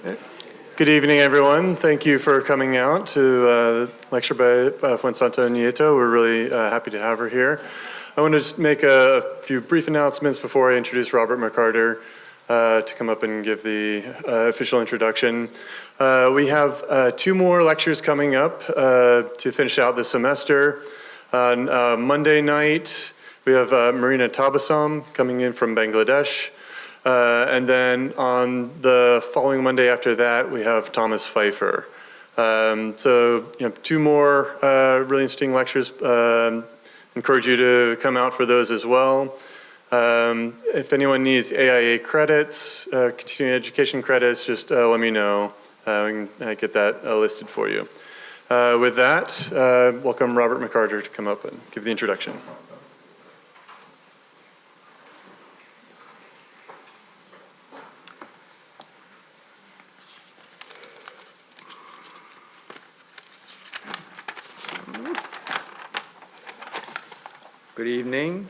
Good evening, everyone. Thank you for coming out to the lecture by Fuensanta Nieto. We're really happy to have her here. I want to just make a few brief announcements before I introduce Robert McCarter to come up and give the official introduction. We have 2 more lectures coming up to finish out this semester. On Monday night, we have Marina Tabassum coming in from Bangladesh. And then on the following Monday after that, we have Thomas Pfeiffer. So, 2 more really interesting lectures. Encourage you to come out for those as well. If anyone needs AIA credits, continuing education credits, just let me know. We can get that listed for you. With that, welcome Robert McCarter to come up and give the introduction. Good evening.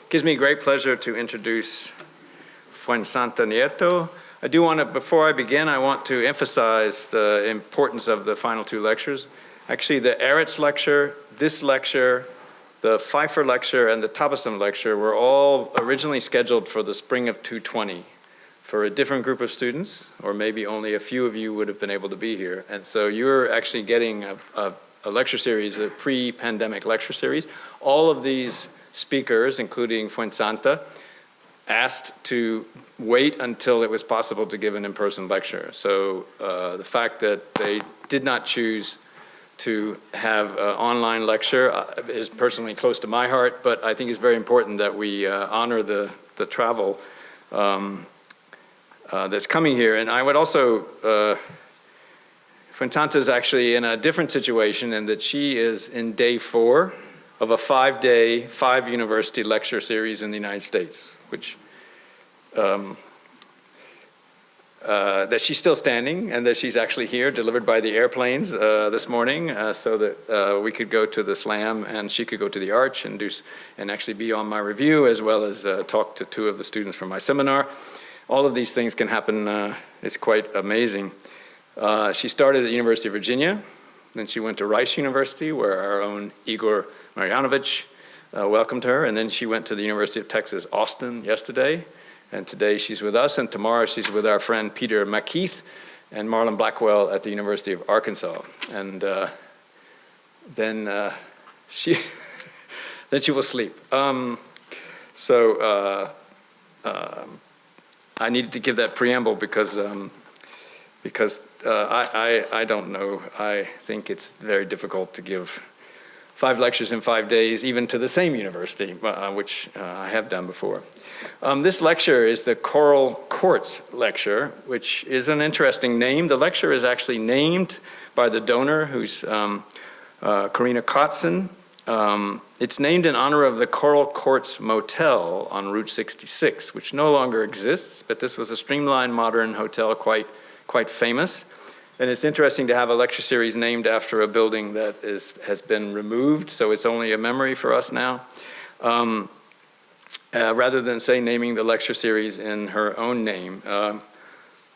Gives me great pleasure to introduce Fuensanta Nieto. I do want to, before I begin, I want to emphasize the importance of the final 2 lectures. Actually, the Eretz lecture, this lecture, the Pfeiffer lecture, and the Tabassum lecture were all originally scheduled for the spring of 2020 for a different group of students, or maybe only a few of you would have been able to be here. And so you're actually getting a lecture series, a pre-pandemic lecture series. All of these speakers, including Fuensanta, asked to wait until it was possible to give an in-person lecture. So the fact that they did not choose to have an online lecture is personally close to my heart, but I think it's very important that we honor the travel that's coming here. And I would also, Fuensanta is actually in a different situation in that she is in day 4 of a 5-day, 5-university lecture series in the United States, which that she's still standing and that she's actually here, delivered by the airplanes this morning, so that we could go to the SLAM and she could go to the Arch and actually be on my review, as well as talk to 2 of the students from my seminar. All of these things can happen. It's quite amazing. She started at the University of Virginia, then she went to Rice University, where our own Igor Marjanovic welcomed her, and then she went to the University of Texas, Austin yesterday, and today she's with us, and tomorrow she's with our friend Peter McKeith and Marlon Blackwell at the University of Arkansas. And then she will sleep. I needed to give that preamble because I don't know. I think it's very difficult to give 5 lectures in 5 days, even to the same university, which I have done before. This lecture is the Coral Quartz lecture, which is an interesting name. The lecture is actually named by the donor, who's Karina Kotzen. It's named in honor of the Coral Quartz Motel on Route 66, which no longer exists, but this was a streamlined modern hotel, quite famous. And it's interesting to have a lecture series named after a building that has been removed, so it's only a memory for us now. Rather than naming the lecture series in her own name.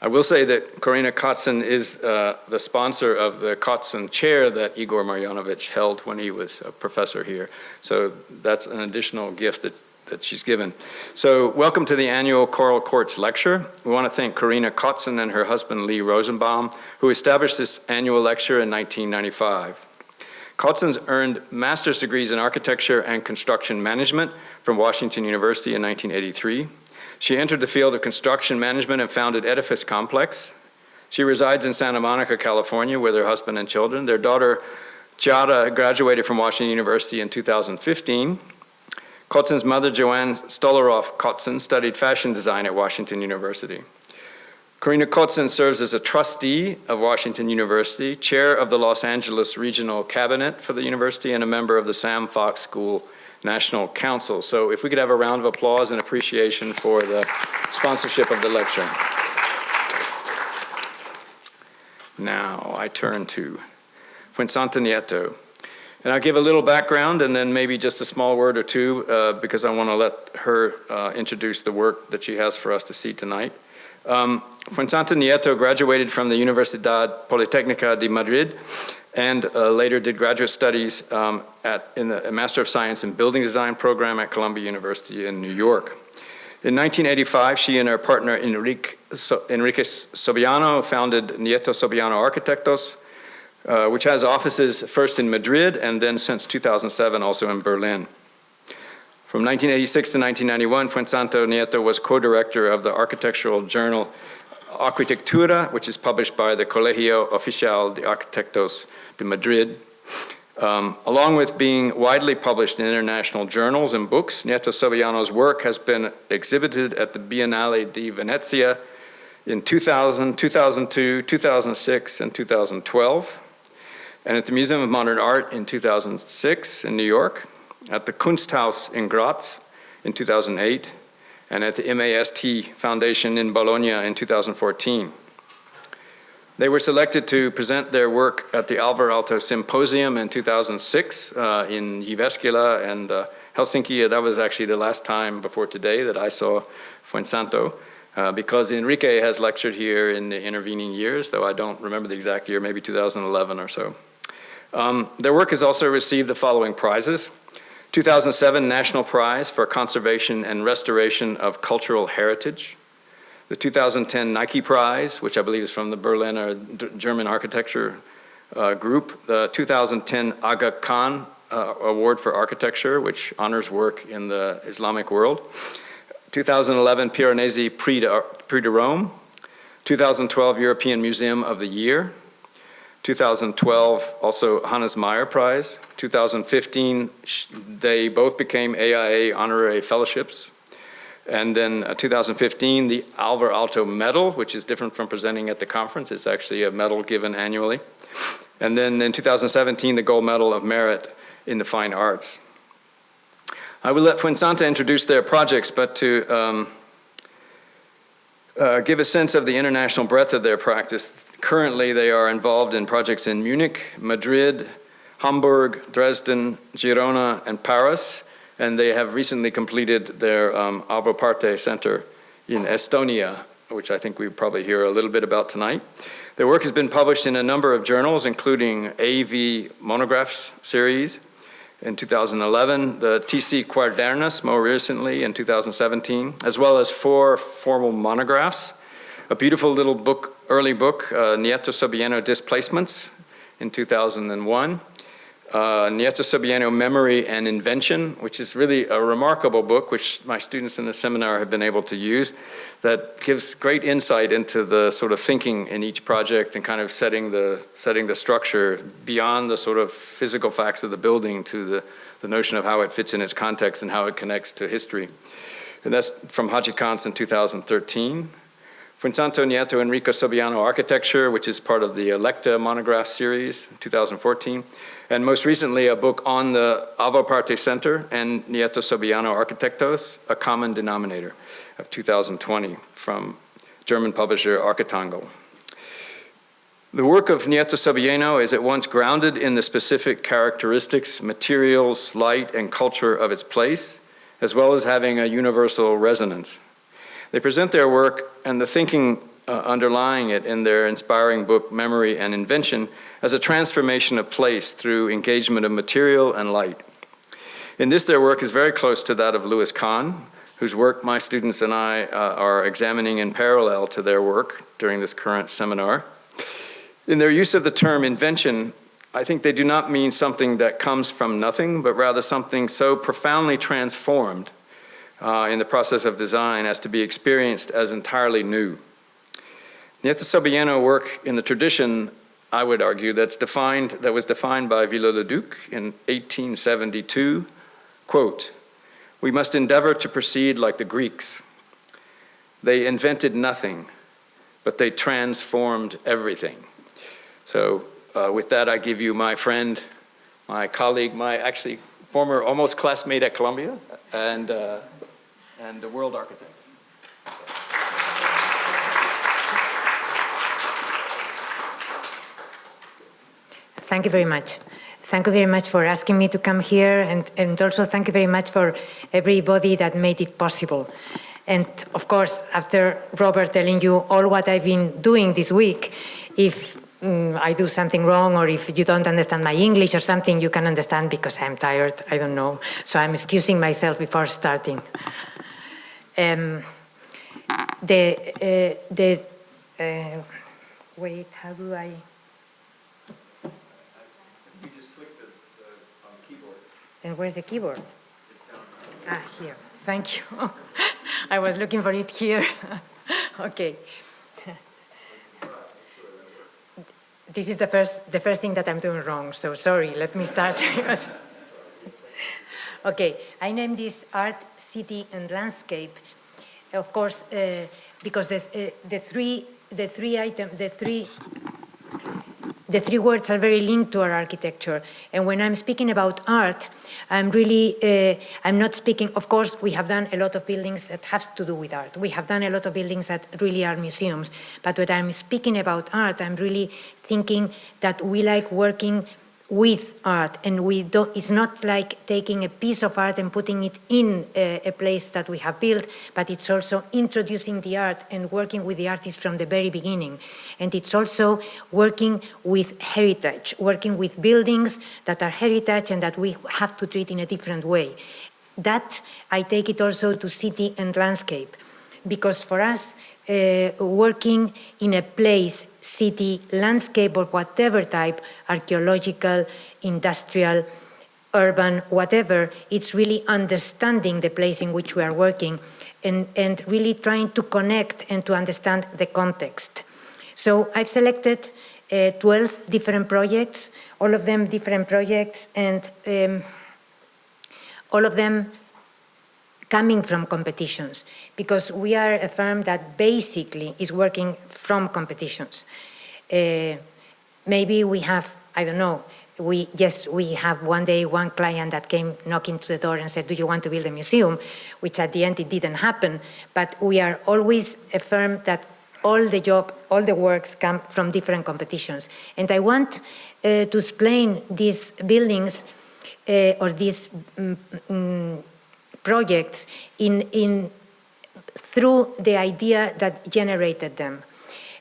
I will say that Karina Kotzen is the sponsor of the Kotzen Chair that Igor Marjanovic held when he was a professor here. So that's an additional gift that she's given. So welcome to the annual Coral Quartz lecture. We want to thank Karina Kotzen and her husband Lee Rosenbaum, who established this annual lecture in 1995. Kotzen's earned master's degrees in architecture and construction management from Washington University in 1983. She entered the field of construction management and founded Edifice Complex. She resides in Santa Monica, California with her husband and children. Their daughter, Giada, graduated from Washington University in 2015. Kotzen's mother, Joanne Stolaroff Kotzen, studied fashion design at Washington University. Karina Kotzen serves as a trustee of Washington University, chair of the Los Angeles Regional Cabinet for the university, and a member of the Sam Fox School National Council. So if we could have a round of applause and appreciation for the sponsorship of the lecture. Now I turn to Fuensanta Nieto. And I'll give a little background and then maybe just a small word or two because I want to let her introduce the work that she has for us to see tonight. Fuensanta Nieto graduated from the Universidad Politécnica de Madrid and later did graduate studies in the Master of Science in Building Design program at Columbia University in New York. In 1985, she and her partner Enrique Sobejano founded Nieto Sobejano Arquitectos, which has offices first in Madrid and then since 2007 also in Berlin. From 1986 to 1991, Fuensanta Nieto was co-director of the architectural journal Arquitectura, which is published by the Colegio Oficial de Arquitectos de Madrid. Along with being widely published in international journals and books, Nieto Sobejano's work has been exhibited at the Biennale di Venezia in 2000, 2002, 2006, and 2012, and at the Museum of Modern Art in 2006 in New York, at the Kunsthaus in Graz in 2008, and at the MAST Foundation in Bologna in 2014. They were selected to present their work at the Alvar Aalto Symposium in 2006 in Jyväskylä and Helsinki. That was actually the last time before today that I saw Fuensanto, because Enrique has lectured here in the intervening years, though I don't remember the exact year, maybe 2011 or so. Their work has also received the following prizes. 2007 National Prize for Conservation and Restoration of Cultural Heritage. The 2010 Nike Prize, which I believe is from the Berlin or German architecture group. The 2010 Aga Khan Award for Architecture, which honors work in the Islamic world. 2011 Piranesi Prix de Rome. 2012 European Museum of the Year. 2012 also Hannes Meyer Prize. 2015 they both became AIA honorary fellowships. And then 2015, the Alvar Aalto Medal, which is different from presenting at the conference. It's actually a medal given annually. And then in 2017, the Gold Medal of Merit in the Fine Arts. I will let Fuensanta introduce their projects, but to give a sense of the international breadth of their practice, currently they are involved in projects in Munich, Madrid, Hamburg, Dresden, Girona, and Paris. And they have recently completed their Avoparte Center in Estonia, which I think we probably hear a little bit about tonight. Their work has been published in a number of journals, including AV Monographs series in 2011, the TC Quadernas more recently in 2017, as well as 4 formal monographs, a beautiful little book, early book, Nieto Sobejano Displacements in 2001, Nieto Sobejano Memory and Invention, which is really a remarkable book, which my students in the seminar have been able to use, that gives great insight into the sort of thinking in each project and kind of setting the structure beyond the sort of physical facts of the building to the notion of how it fits in its context and how it connects to history. And that's from Haji Kantz in 2013. Fuensanta Nieto Enrique Sobejano Architecture, which is part of the Electa monograph series, 2014. And most recently, a book on the Avoparte Center and Nieto Sobejano Arquitectos, A Common Denominator, of 2020 from German publisher Architangle. The work of Nieto Sobejano is at once grounded in the specific characteristics, materials, light, and culture of its place, as well as having a universal resonance. They present their work and the thinking underlying it in their inspiring book, Memory and Invention, as a transformation of place through engagement of material and light. In this, their work is very close to that of Louis Kahn, whose work my students and I are examining in parallel to their work during this current seminar. In their use of the term invention, I think they do not mean something that comes from nothing, but rather something so profoundly transformed in the process of design as to be experienced as entirely new. Nieto Sobejano work in the tradition, I would argue, that was defined by Viollet-le-Duc in 1872, quote, "We must endeavor to proceed like the Greeks. They invented nothing, but they transformed everything." So with that, I give you my friend, my colleague, my actually former almost classmate at Columbia, and the world architect. Thank you very much. Thank you very much for asking me to come here, and also thank you very much for everybody that made it possible. And of course, after Robert telling you all what I've been doing this week, if I do something wrong or if you don't understand my English or something, you can understand because I'm tired, I don't know. So I'm excusing myself before starting. Wait, how do I? You just click on the keyboard. And where's the keyboard? Ah, here. Thank you. I was looking for it here. Okay. This is the first thing that I'm doing wrong, so sorry, let me start. Okay, I named this Art, City, and Landscape, of course, because the three words are very linked to our architecture. And when I'm speaking about art, I'm not speaking, of course, we have done a lot of buildings that have to do with art. We have done a lot of buildings that really are museums. But when I'm speaking about art, I'm really thinking that we like working with art, and it's not like taking a piece of art and putting it in a place that we have built, but it's also introducing the art and working with the artist from the very beginning. And it's also working with heritage, working with buildings that are heritage and that we have to treat in a different way. That, I take it also to city and landscape, because for us, working in a place, city, landscape, or whatever type, archaeological, industrial, urban, whatever, it's really understanding the place in which we are working and really trying to connect and to understand the context. So I've selected 12 different projects, all of them different projects, and all of them coming from competitions, because we are a firm that basically is working from competitions. Maybe we have, I don't know, we have one day one client that came knocking to the door and said, do you want to build a museum? Which at the end it didn't happen, but we are always a firm that all the works come from different competitions. And I want to explain these buildings or these projects through the idea that generated them.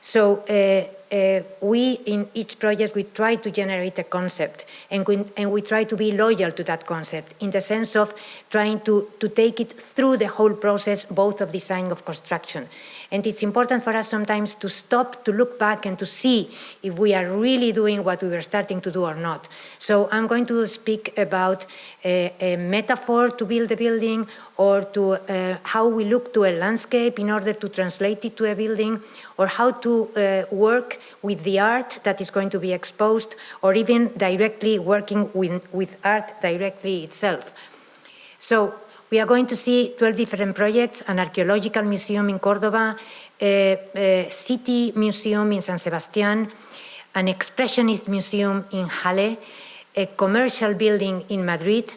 So we, in each project, we try to generate a concept, and we try to be loyal to that concept in the sense of trying to take it through the whole process, both of design of construction. And it's important for us sometimes to stop, to look back and to see if we are really doing what we were starting to do or not. So I'm going to speak about a metaphor to build a building, or to how we look to a landscape in order to translate it to a building, or how to work with the art that is going to be exposed, or even directly working with art directly itself. So we are going to see 12 different projects: an archaeological museum in Córdoba, a city museum in San Sebastián, an expressionist museum in Halle, a commercial building in Madrid,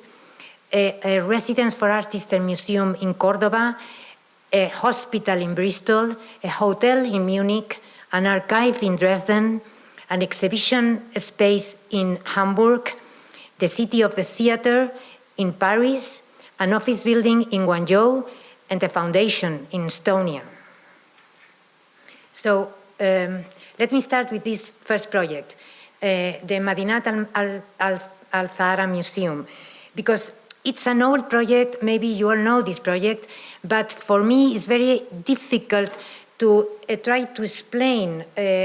a residence for artists and museum in Córdoba, a hospital in Bristol, a hotel in Munich, an archive in Dresden, an exhibition space in Hamburg, the City of the Theatre in Paris, an office building in Guangzhou, and a foundation in Estonia. So let me start with this first project, the Madinat al-Zahara Museum, because it's an old project. Maybe you all know this project, but for me it's very difficult to try to explain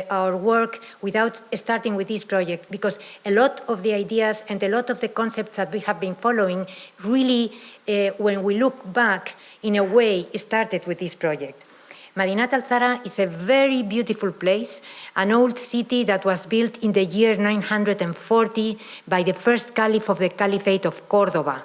our work without starting with this project, because a lot of the ideas and a lot of the concepts that we have been following really, when we look back, in a way, started with this project. Madinat al-Zahara is a very beautiful place, an old city that was built in the year 940 by the first caliph of the Caliphate of Córdoba.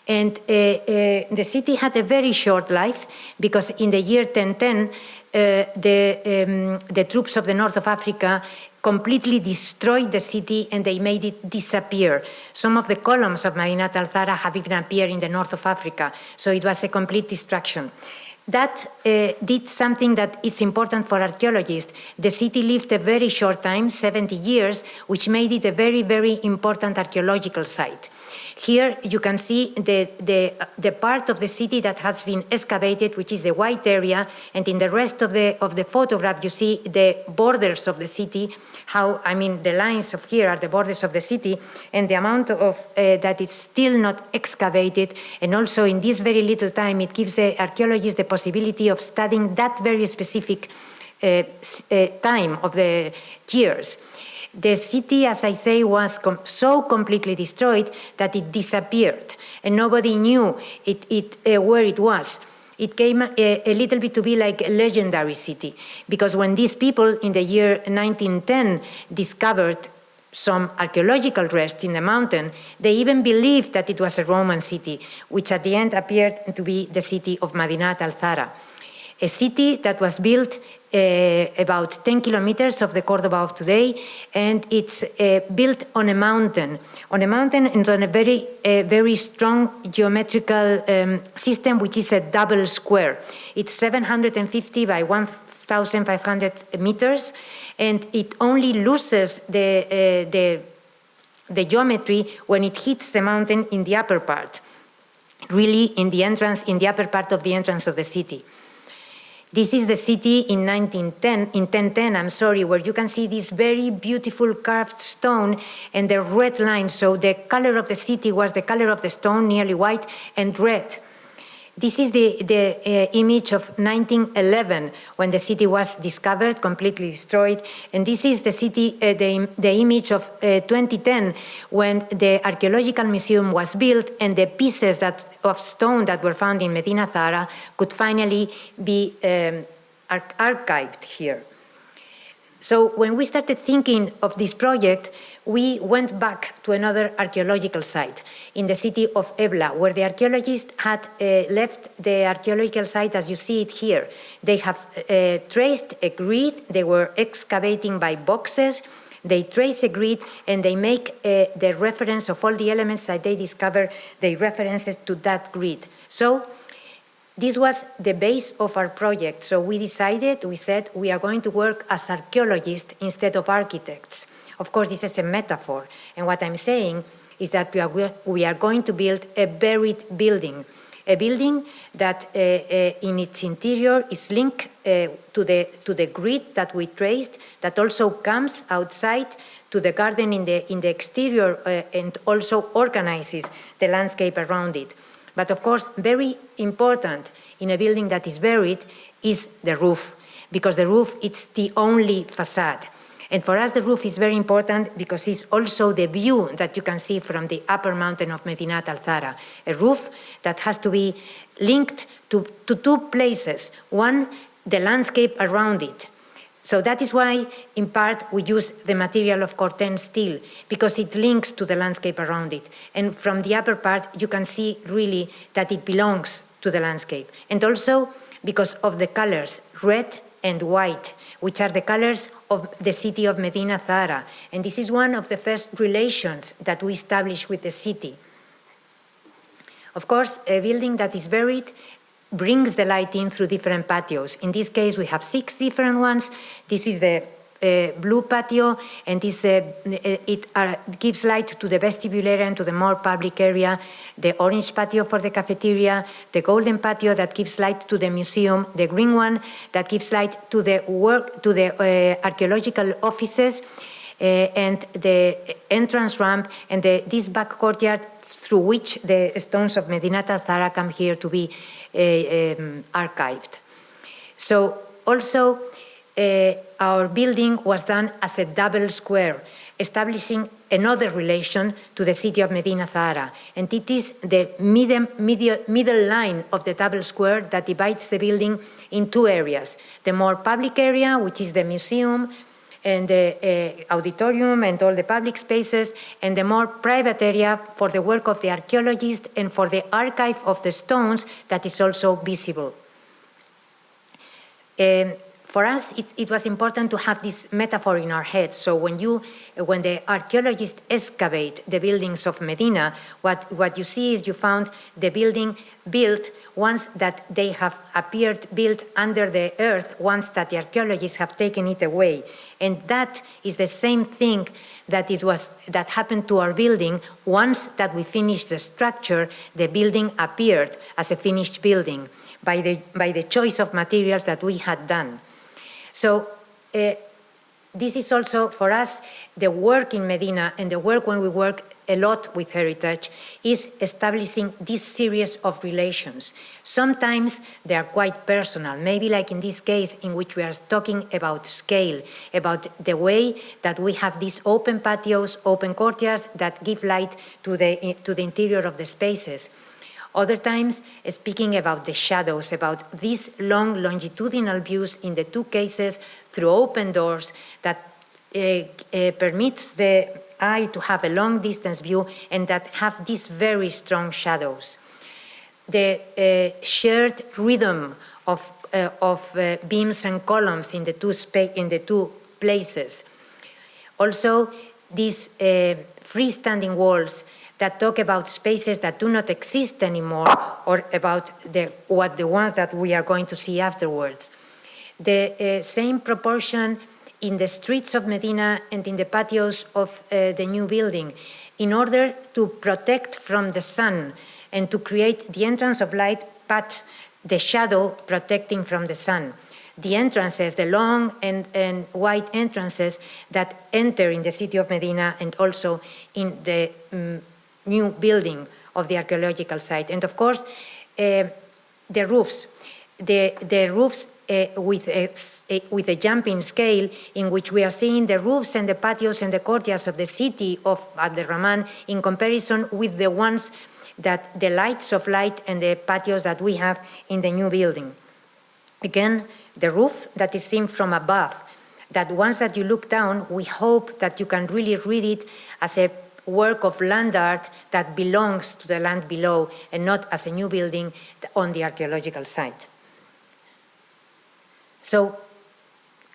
And the city had a very short life, because in the year 1010, the troops of the north of Africa completely destroyed the city and they made it disappear. Some of the columns of Madinat al-Zahara have even appeared in the north of Africa, so it was a complete destruction. that did something that is important for archaeologists. The city lived a very short time, 70 years, which made it a very, very important archaeological site. Here you can see the part of the city that has been excavated, which is the white area, and in the rest of the photograph you see the borders of the city, the lines of here are the borders of the city, and the amount of that is still not excavated, and also in this very little time it gives the archaeologists the possibility of studying that very specific time of the years. The city, as I say, was so completely destroyed that it disappeared, and nobody knew where it was. It came a little bit to be like a legendary city, because when these people in the year 1910 discovered some archaeological rest in the mountain, they even believed that it was a Roman city, which at the end appeared to be the city of Madinat al-Zahra, a city that was built about 10 kilometers of the Cordoba of today, and it's built on a mountain and on a very strong geometrical system, which is a double square. It's 750 by 1,500 meters, and it only loses the geometry when it hits the mountain in the upper part, really in the upper part of the entrance of the city. This is the city in 1010, where you can see this very beautiful carved stone and the red line. So the color of the city was the color of the stone, nearly white and red. This is the image of 1911, when the city was discovered, completely destroyed. And this is the city, the image of 2010, when the archaeological museum was built and the pieces of stone that were found in Medina Zahra could finally be archived here. So when we started thinking of this project, we went back to another archaeological site in the city of Ebla, where the archaeologists had left the archaeological site as you see it here. They have traced a grid, they were excavating by boxes, they trace a grid, and they make the reference of all the elements that they discover, they references to that grid. So this was the base of our project. So we said we are going to work as archaeologists instead of architects. Of course, this is a metaphor. And what I'm saying is that we are going to build a buried building, a building that in its interior is linked to the grid that we traced, that also comes outside to the garden in the exterior and also organizes the landscape around it. But of course, very important in a building that is buried is the roof, because the roof is the only facade. And for us, the roof is very important because it's also the view that you can see from the upper mountain of Medinat al-Zahra, a roof that has to be linked to two places. One, the landscape around it. So that is why, in part, we use the material of Corten steel, because it links to the landscape around it. And from the upper part, you can see really that it belongs to the landscape. And also because of the colors, red and white, which are the colors of the city of Medina Zahra. And this is one of the first relations that we establish with the city. Of course, a building that is buried brings the light in through different patios. In this case, we have 6 different ones. This is the blue patio, and this, it gives light to the vestibule area and to the more public area. The orange patio for the cafeteria, the golden patio that gives light to the museum, the green one that gives light to the archaeological offices, and the entrance ramp, and this back courtyard through which the stones of Medinat al-Zahra come here to be archived. So also our building was done as a double square, establishing another relation to the city of Medina Zahra. And it is the middle line of the double square that divides the building in 2 areas. The more public area, which is the museum, and the auditorium and all the public spaces, and the more private area for the work of the archaeologist and for the archive of the stones that is also visible. For us, it was important to have this metaphor in our heads. So when the archaeologists excavate the buildings of Medina, what you see is you found the building built once that they have appeared built under the earth, once that the archaeologists have taken it away. And that is the same thing that happened to our building. Once that we finished the structure, the building appeared as a finished building by the choice of materials that we had done. So this is also for us the work in Medina, and the work when we work a lot with heritage is establishing this series of relations. Sometimes they are quite personal, maybe like in this case in which we are talking about scale, about the way that we have these open patios, open courtyards that give light to the interior of the spaces. Other times, speaking about the shadows, about these long longitudinal views in the two cases through open doors that permits the eye to have a long distance view and that have these very strong shadows. The shared rhythm of beams and columns in the two places. Also, these freestanding walls that talk about spaces that do not exist anymore, or about the ones that we are going to see afterwards. The same proportion in the streets of Medina and in the patios of the new building, in order to protect from the sun and to create the entrance of light, but the shadow protecting from the sun. The entrances, the long and wide entrances that enter in the city of Medina and also in the new building of the archaeological site. And of course, the roofs. The roofs with a jumping scale in which we are seeing the roofs and the patios and the courtyards of the city of Abd-el-Rahman in comparison with the ones that the lights of light and the patios that we have in the new building. Again, the roof that is seen from above, that once that you look down, we hope that you can really read it as a work of land art that belongs to the land below and not as a new building on the archaeological site. So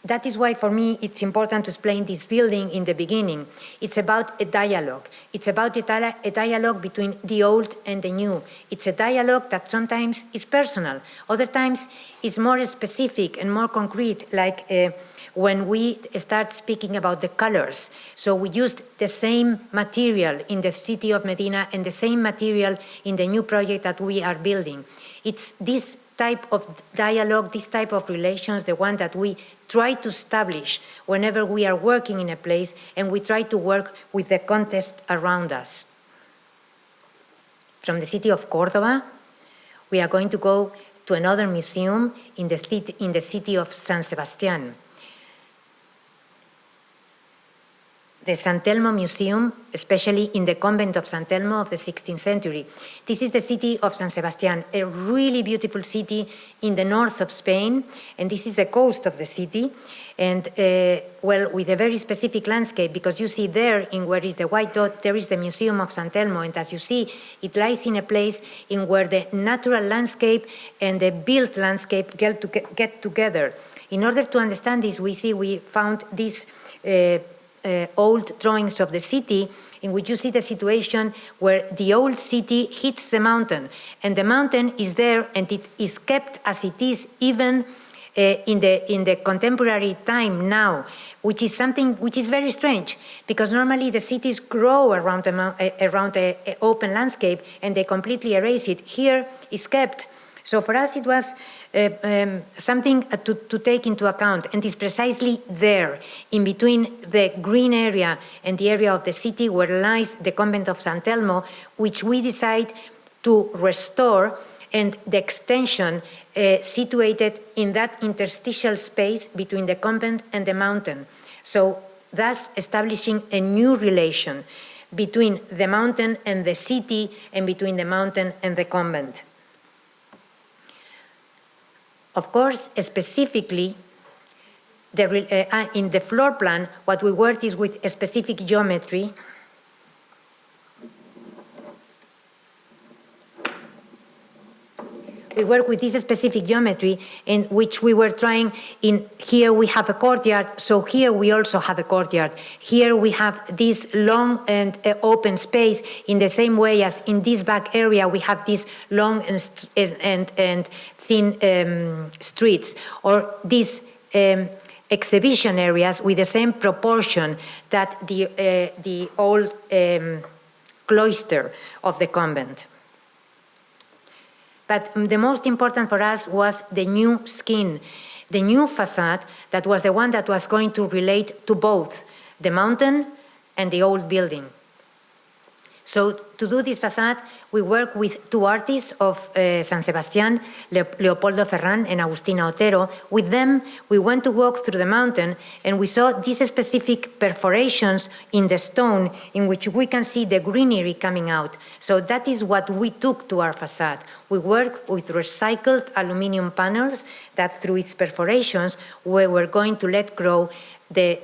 that is why for me it's important to explain this building in the beginning. It's about a dialogue. It's about a dialogue between the old and the new. It's a dialogue that sometimes is personal, other times is more specific and more concrete, like when we start speaking about the colors. So we used the same material in the city of Medina and the same material in the new project that we are building. It's this type of dialogue, this type of relations, the one that we try to establish whenever we are working in a place and we try to work with the context around us. From the city of Córdoba, we are going to go to another museum in the city of San Sebastián. The San Telmo Museum, especially in the convent of San Telmo of the 16th century. This is the city of San Sebastián, a really beautiful city in the north of Spain, and this is the coast of the city, and well, with a very specific landscape, because you see there, in where is the white dot, there is the Museum of San Telmo, and as you see, it lies in a place in where the natural landscape and the built landscape get together. In order to understand this, we found this old drawings of the city in which you see the situation where the old city hits the mountain, and the mountain is there and it is kept as it is even in the contemporary time now, which is something which is very strange, because normally the cities grow around an open landscape and they completely erase it. Here is kept. So for us it was something to take into account, and it's precisely there, in between the green area and the area of the city where lies the convent of San Telmo, which we decide to restore, and the extension situated in that interstitial space between the convent and the mountain. So thus establishing a new relation between the mountain and the city, and between the mountain and the convent. Of course, specifically, in the floor plan, what we worked is with a specific geometry. we work with this specific geometry in which we were trying here we have a courtyard, so here we also have a courtyard. Here we have this long and open space in the same way as in this back area we have these long and thin streets, or these exhibition areas with the same proportion that the old cloister of the convent. But the most important for us was the new skin, the new facade that was the one that was going to relate to both the mountain and the old building. So to do this facade, we work with two artists of San Sebastián, Leopoldo Ferran and Agustina Otero. With them, we went to walk through the mountain and we saw these specific perforations in the stone in which we can see the greenery coming out. So that is what we took to our facade. We worked with recycled aluminum panels that through its perforations, we were going to let grow the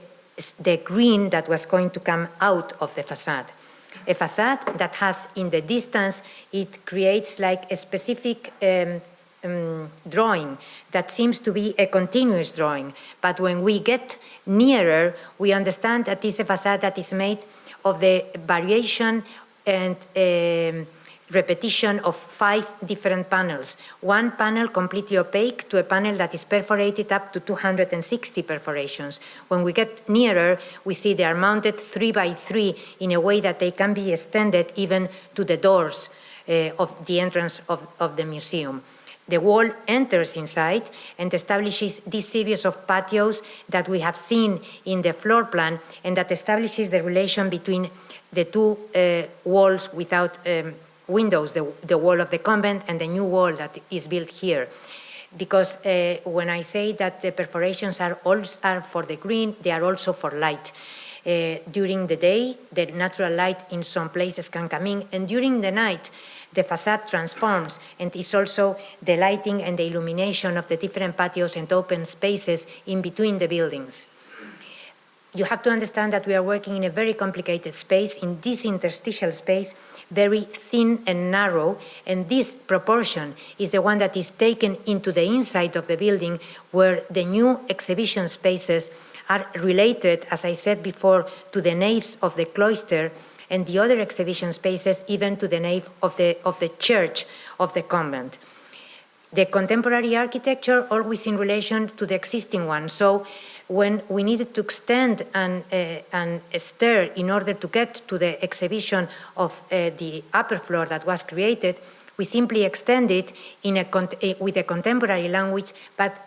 green that was going to come out of the facade. A facade that has in the distance, it creates like a specific drawing that seems to be a continuous drawing. But when we get nearer, we understand that it's a facade that is made of the variation and repetition of 5 different panels. One panel completely opaque to a panel that is perforated up to 260 perforations. When we get nearer, we see they are mounted 3 by 3 in a way that they can be extended even to the doors of the entrance of the museum. The wall enters inside and establishes this series of patios that we have seen in the floor plan, and that establishes the relation between the two walls without windows, the wall of the convent and the new wall that is built here. Because when I say that the perforations are for the green, they are also for light. During the day, the natural light in some places can come in, and during the night, the facade transforms, and it's also the lighting and the illumination of the different patios and open spaces in between the buildings. You have to understand that we are working in a very complicated space, in this interstitial space, very thin and narrow, and this proportion is the one that is taken into the inside of the building, where the new exhibition spaces are related, as I said before, to the naves of the cloister, and the other exhibition spaces even to the nave of the church of the convent. The contemporary architecture always in relation to the existing one. So when we needed to extend an stair in order to get to the exhibition of the upper floor that was created, we simply extend it with a contemporary language, but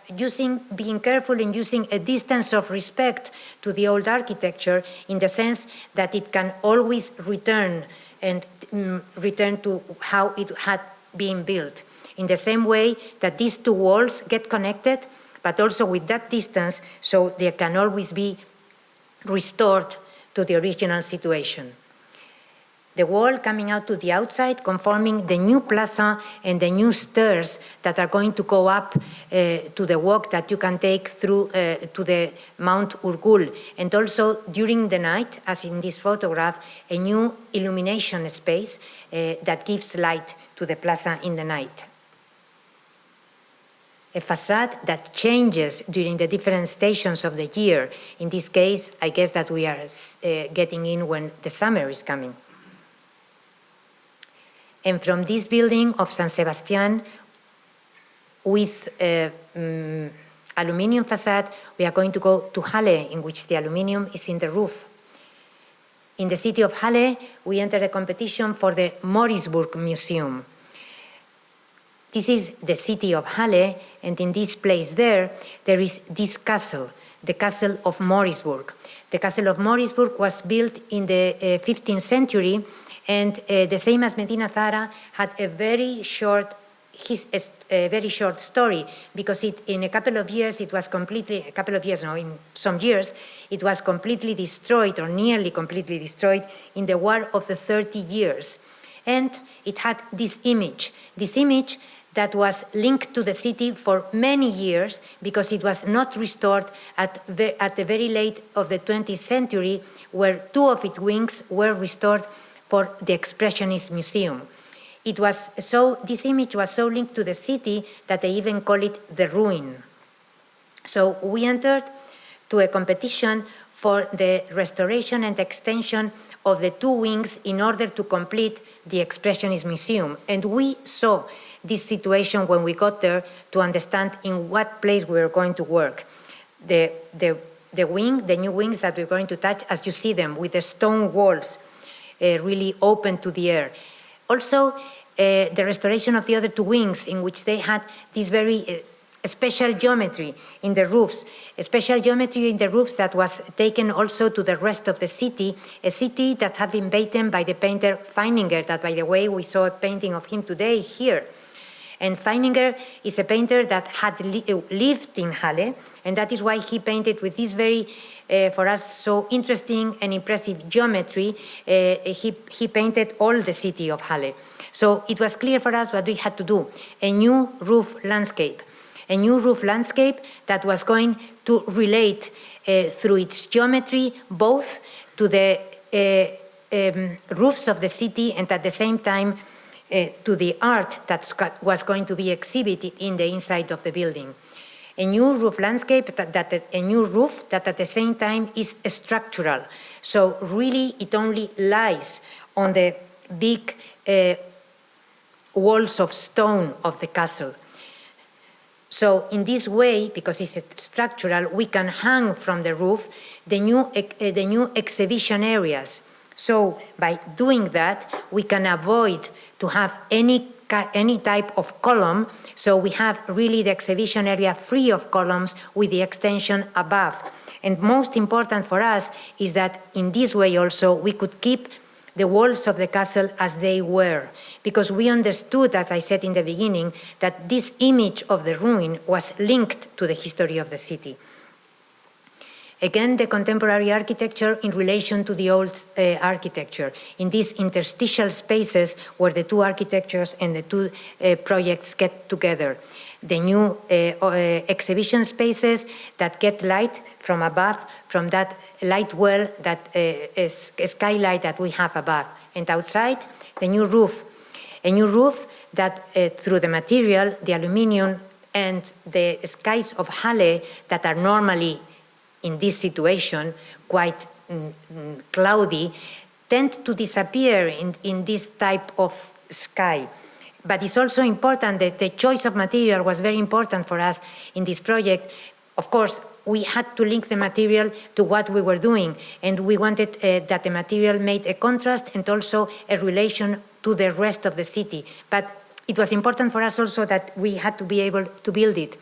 being careful in using a distance of respect to the old architecture, in the sense that it can always return to how it had been built. In the same way that these two walls get connected, but also with that distance, so they can always be restored to the original situation. The wall coming out to the outside, conforming the new plaza and the new stairs that are going to go up to the walk that you can take through to the Mount Urgul. And also during the night, as in this photograph, a new illumination space that gives light to the plaza in the night. A facade that changes during the different stations of the year. In this case, I guess that we are getting in when the summer is coming. And from this building of San Sebastián, with aluminium facade, we are going to go to Halle, in which the aluminium is in the roof. In the city of Halle, we entered a competition for the Morisburg Museum. This is the city of Halle, and in this place there is this castle, the castle of Morisburg. The castle of Morisburg was built in the 15th century, and the same as Medina Zahara had a very short story, because in some years, it was completely destroyed, or nearly completely destroyed, in the War of the 30 Years. And it had this image that was linked to the city for many years, because it was not restored at the very late of the 20th century, where 2 of its wings were restored for the Expressionist Museum. This image was so linked to the city that they even call it the ruin. So we entered to a competition for the restoration and extension of the 2 wings in order to complete the Expressionist Museum. And we saw this situation when we got there to understand in what place we were going to work. The new wings that we're going to touch, as you see them, with the stone walls really open to the air. Also, the restoration of the other 2 wings, in which they had this very special geometry in the roofs, a special geometry in the roofs that was taken also to the rest of the city, a city that had been beaten by the painter Feininger, that, by the way, we saw a painting of him today here. And Feininger is a painter that had lived in Halle, and that is why he painted with this very, for us, so interesting and impressive geometry. He painted all the city of Halle. So it was clear for us what we had to do, a new roof landscape. A new roof landscape that was going to relate through its geometry both to the roofs of the city and at the same time to the art that was going to be exhibited in the inside of the building. A new roof landscape, a new roof that at the same time is structural. So really it only lies on the big walls of stone of the castle. So in this way, because it's structural, we can hang from the roof the new exhibition areas. So by doing that, we can avoid to have any type of column. So we have really the exhibition area free of columns with the extension above. And most important for us is that in this way also we could keep the walls of the castle as they were, because we understood, as I said in the beginning, that this image of the ruin was linked to the history of the city. Again, the contemporary architecture in relation to the old architecture, in these interstitial spaces where the 2 architectures and the 2 projects get together. The new exhibition spaces that get light from above, from that light well, that skylight that we have above. And outside, the new roof. A new roof that through the material, the aluminium and the skies of Halle that are normally in this situation quite cloudy, tend to disappear in this type of sky. But it's also important that the choice of material was very important for us in this project. Of course, we had to link the material to what we were doing, and we wanted that the material made a contrast and also a relation to the rest of the city. But it was important for us also that we had to be able to build it.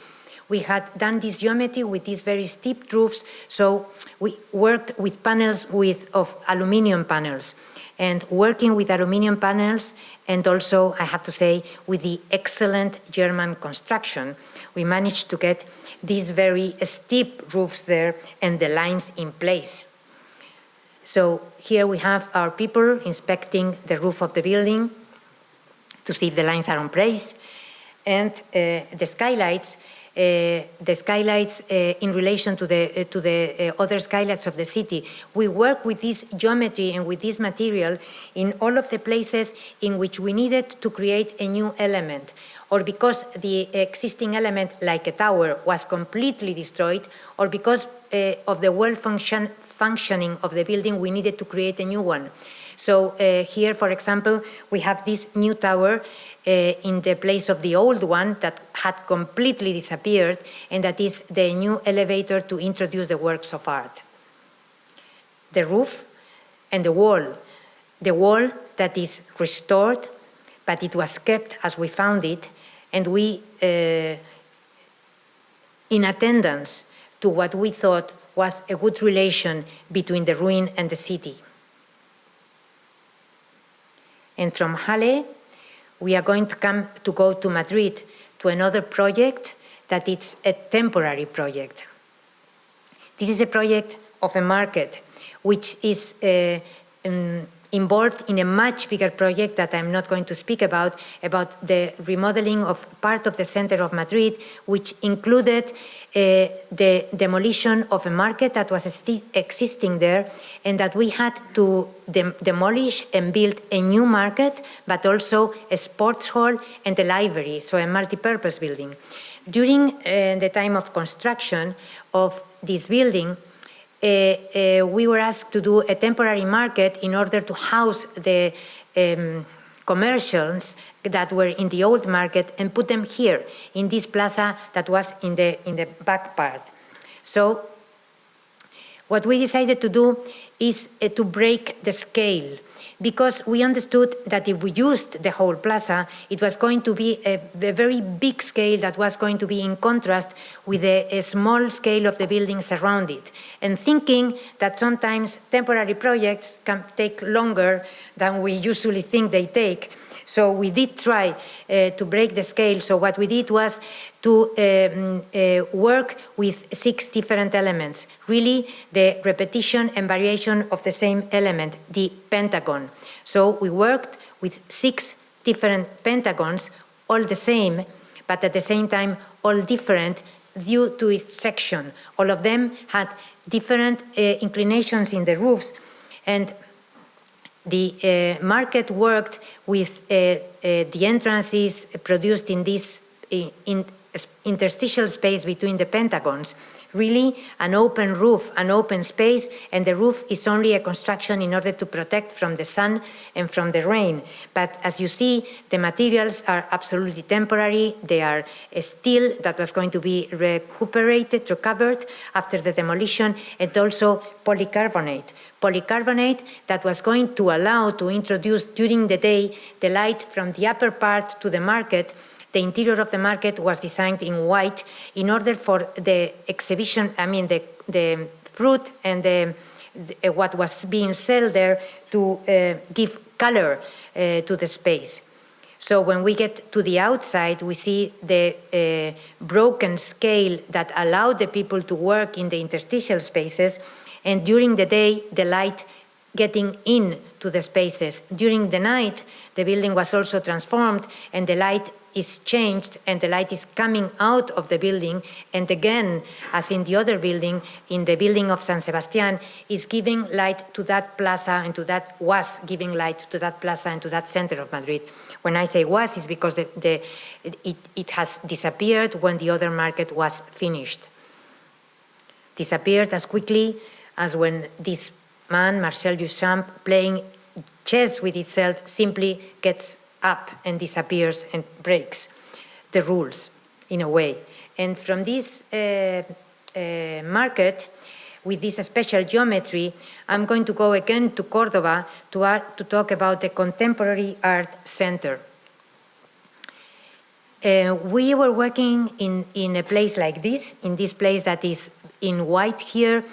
We had done this geometry with these very steep roofs, so we worked with panels of aluminium panels. And working with aluminium panels, and also, I have to say, with the excellent German construction, we managed to get these very steep roofs there and the lines in place. So here we have our people inspecting the roof of the building to see if the lines are in place. And the skylights in relation to the other skylights of the city. We work with this geometry and with this material in all of the places in which we needed to create a new element, or because the existing element, like a tower, was completely destroyed, or because of the functioning of the building, we needed to create a new one. So here, for example, we have this new tower in the place of the old one that had completely disappeared, and that is the new elevator to introduce the works of art. The roof and the wall that is restored, but it was kept as we found it, and we, in attendance to what we thought was a good relation between the ruin and the city. And from Halle, we are going to go to Madrid to another project that is a temporary project. This is a project of a market which is involved in a much bigger project that I'm not going to speak about the remodeling of part of the center of Madrid, which included the demolition of a market that was still existing there, and that we had to demolish and build a new market, but also a sports hall and a library, so a multi-purpose building. During the time of construction of this building, we were asked to do a temporary market in order to house the commercials that were in the old market and put them here in this plaza that was in the back part. So what we decided to do is to break the scale, because we understood that if we used the whole plaza, it was going to be a very big scale that was going to be in contrast with a small scale of the buildings around it. And thinking that sometimes temporary projects can take longer than we usually think they take. So we did try to break the scale. So what we did was to work with 6 different elements. Really, the repetition and variation of the same element, the pentagon. So we worked with 6 different pentagons, all the same, but at the same time, all different due to its section. All of them had different inclinations in the roofs, and the market worked with the entrances produced in this interstitial space between the pentagons. Really an open roof, an open space, and the roof is only a construction in order to protect from the sun and from the rain. But as you see, the materials are absolutely temporary. They are steel that was going to be recovered after the demolition, and also polycarbonate. Polycarbonate that was going to allow to introduce during the day the light from the upper part to the market. The interior of the market was designed in white in order for the exhibition, the fruit and what was being sold there to give color to the space. So when we get to the outside, we see the broken scale that allowed the people to work in the interstitial spaces, and during the day, the light getting in to the spaces. During the night, the building was also transformed, and the light is changed, and the light is coming out of the building, and again, as in the other building, in the building of San Sebastian, is giving light to that plaza, and was giving light to that plaza and to that center of Madrid. When I say was, it's because it has disappeared when the other market was finished. Disappeared as quickly as when this man, Marcel Duchamp, playing chess with itself, simply gets up and disappears and breaks the rules in a way. And from this market, with this special geometry, I'm going to go again to Córdoba to talk about the Contemporary Art Center. We were working in a place like this, in this place that is in white here,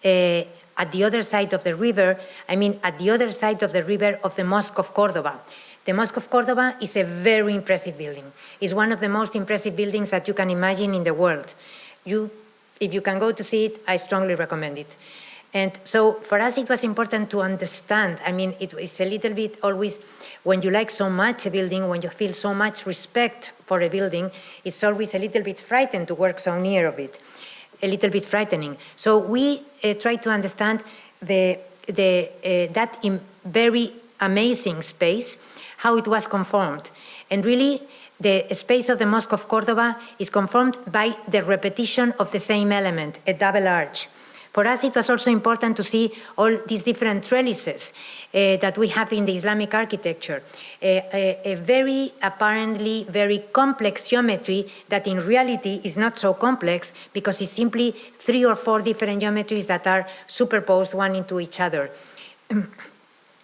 at the other side of the river, at the other side of the river of the Mosque of Córdoba. The Mosque of Córdoba is a very impressive building. It's one of the most impressive buildings that you can imagine in the world. If you can go to see it, I strongly recommend it. And so for us, it was important to understand. It is a little bit always, when you like so much a building, when you feel so much respect for a building, it's always a little bit frightened to work so near of it, a little bit frightening. So we try to understand that very amazing space, how it was conformed. And really, the space of the Mosque of Córdoba is conformed by the repetition of the same element, a double arch. For us, it was also important to see all these different trellises that we have in the Islamic architecture. A very apparently very complex geometry that in reality is not so complex, because it's simply 3 or 4 different geometries that are superposed one into each other.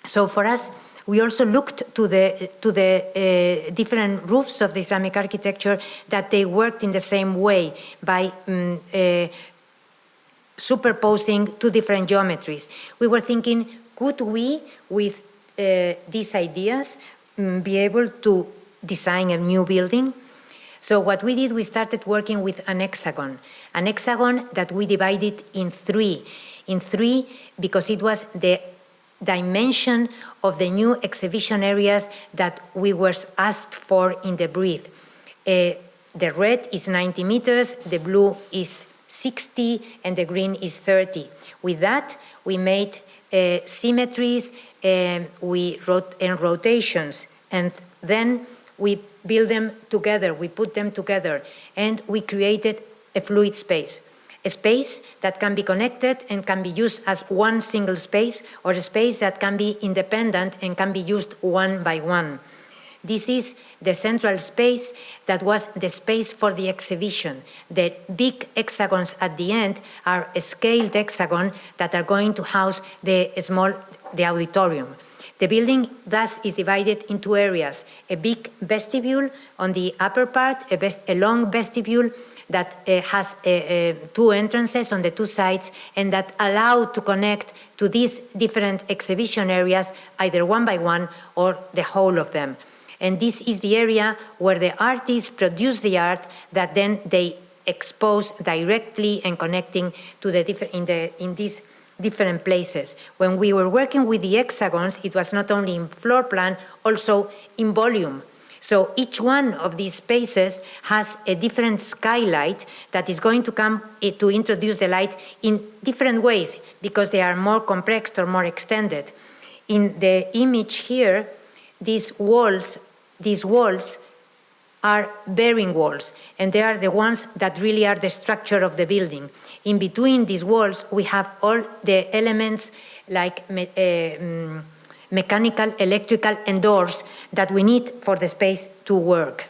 So for us, we also looked to the different roofs of the Islamic architecture, that they worked in the same way by superposing 2 different geometries. We were thinking, could we, with these ideas, be able to design a new building? So what we did, we started working with an hexagon that we divided in 3. In 3 because it was the dimension of the new exhibition areas that we were asked for in the brief. The red is 90 meters, the blue is 60, and the green is 30. With that, we made symmetries, we wrote in rotations, and then we build them together, we put them together, and we created a fluid space. A space that can be connected and can be used as one single space, or a space that can be independent and can be used one by one. This is the central space that was the space for the exhibition. The big hexagons at the end are a scaled hexagon that are going to house the auditorium. The building thus is divided in two areas, a big vestibule on the upper part, a long vestibule that has two entrances on the two sides and that allow to connect to these different exhibition areas, either one by one or the whole of them. And this is the area where the artists produce the art that then they expose directly and connecting to the in these different places. When we were working with the hexagons, it was not only in floor plan, also in volume. So each one of these spaces has a different skylight that is going to come to introduce the light in different ways because they are more compressed or more extended. In the image here, these walls are bearing walls, and they are the ones that really are the structure of the building. In between these walls, we have all the elements like mechanical, electrical, and doors that we need for the space to work.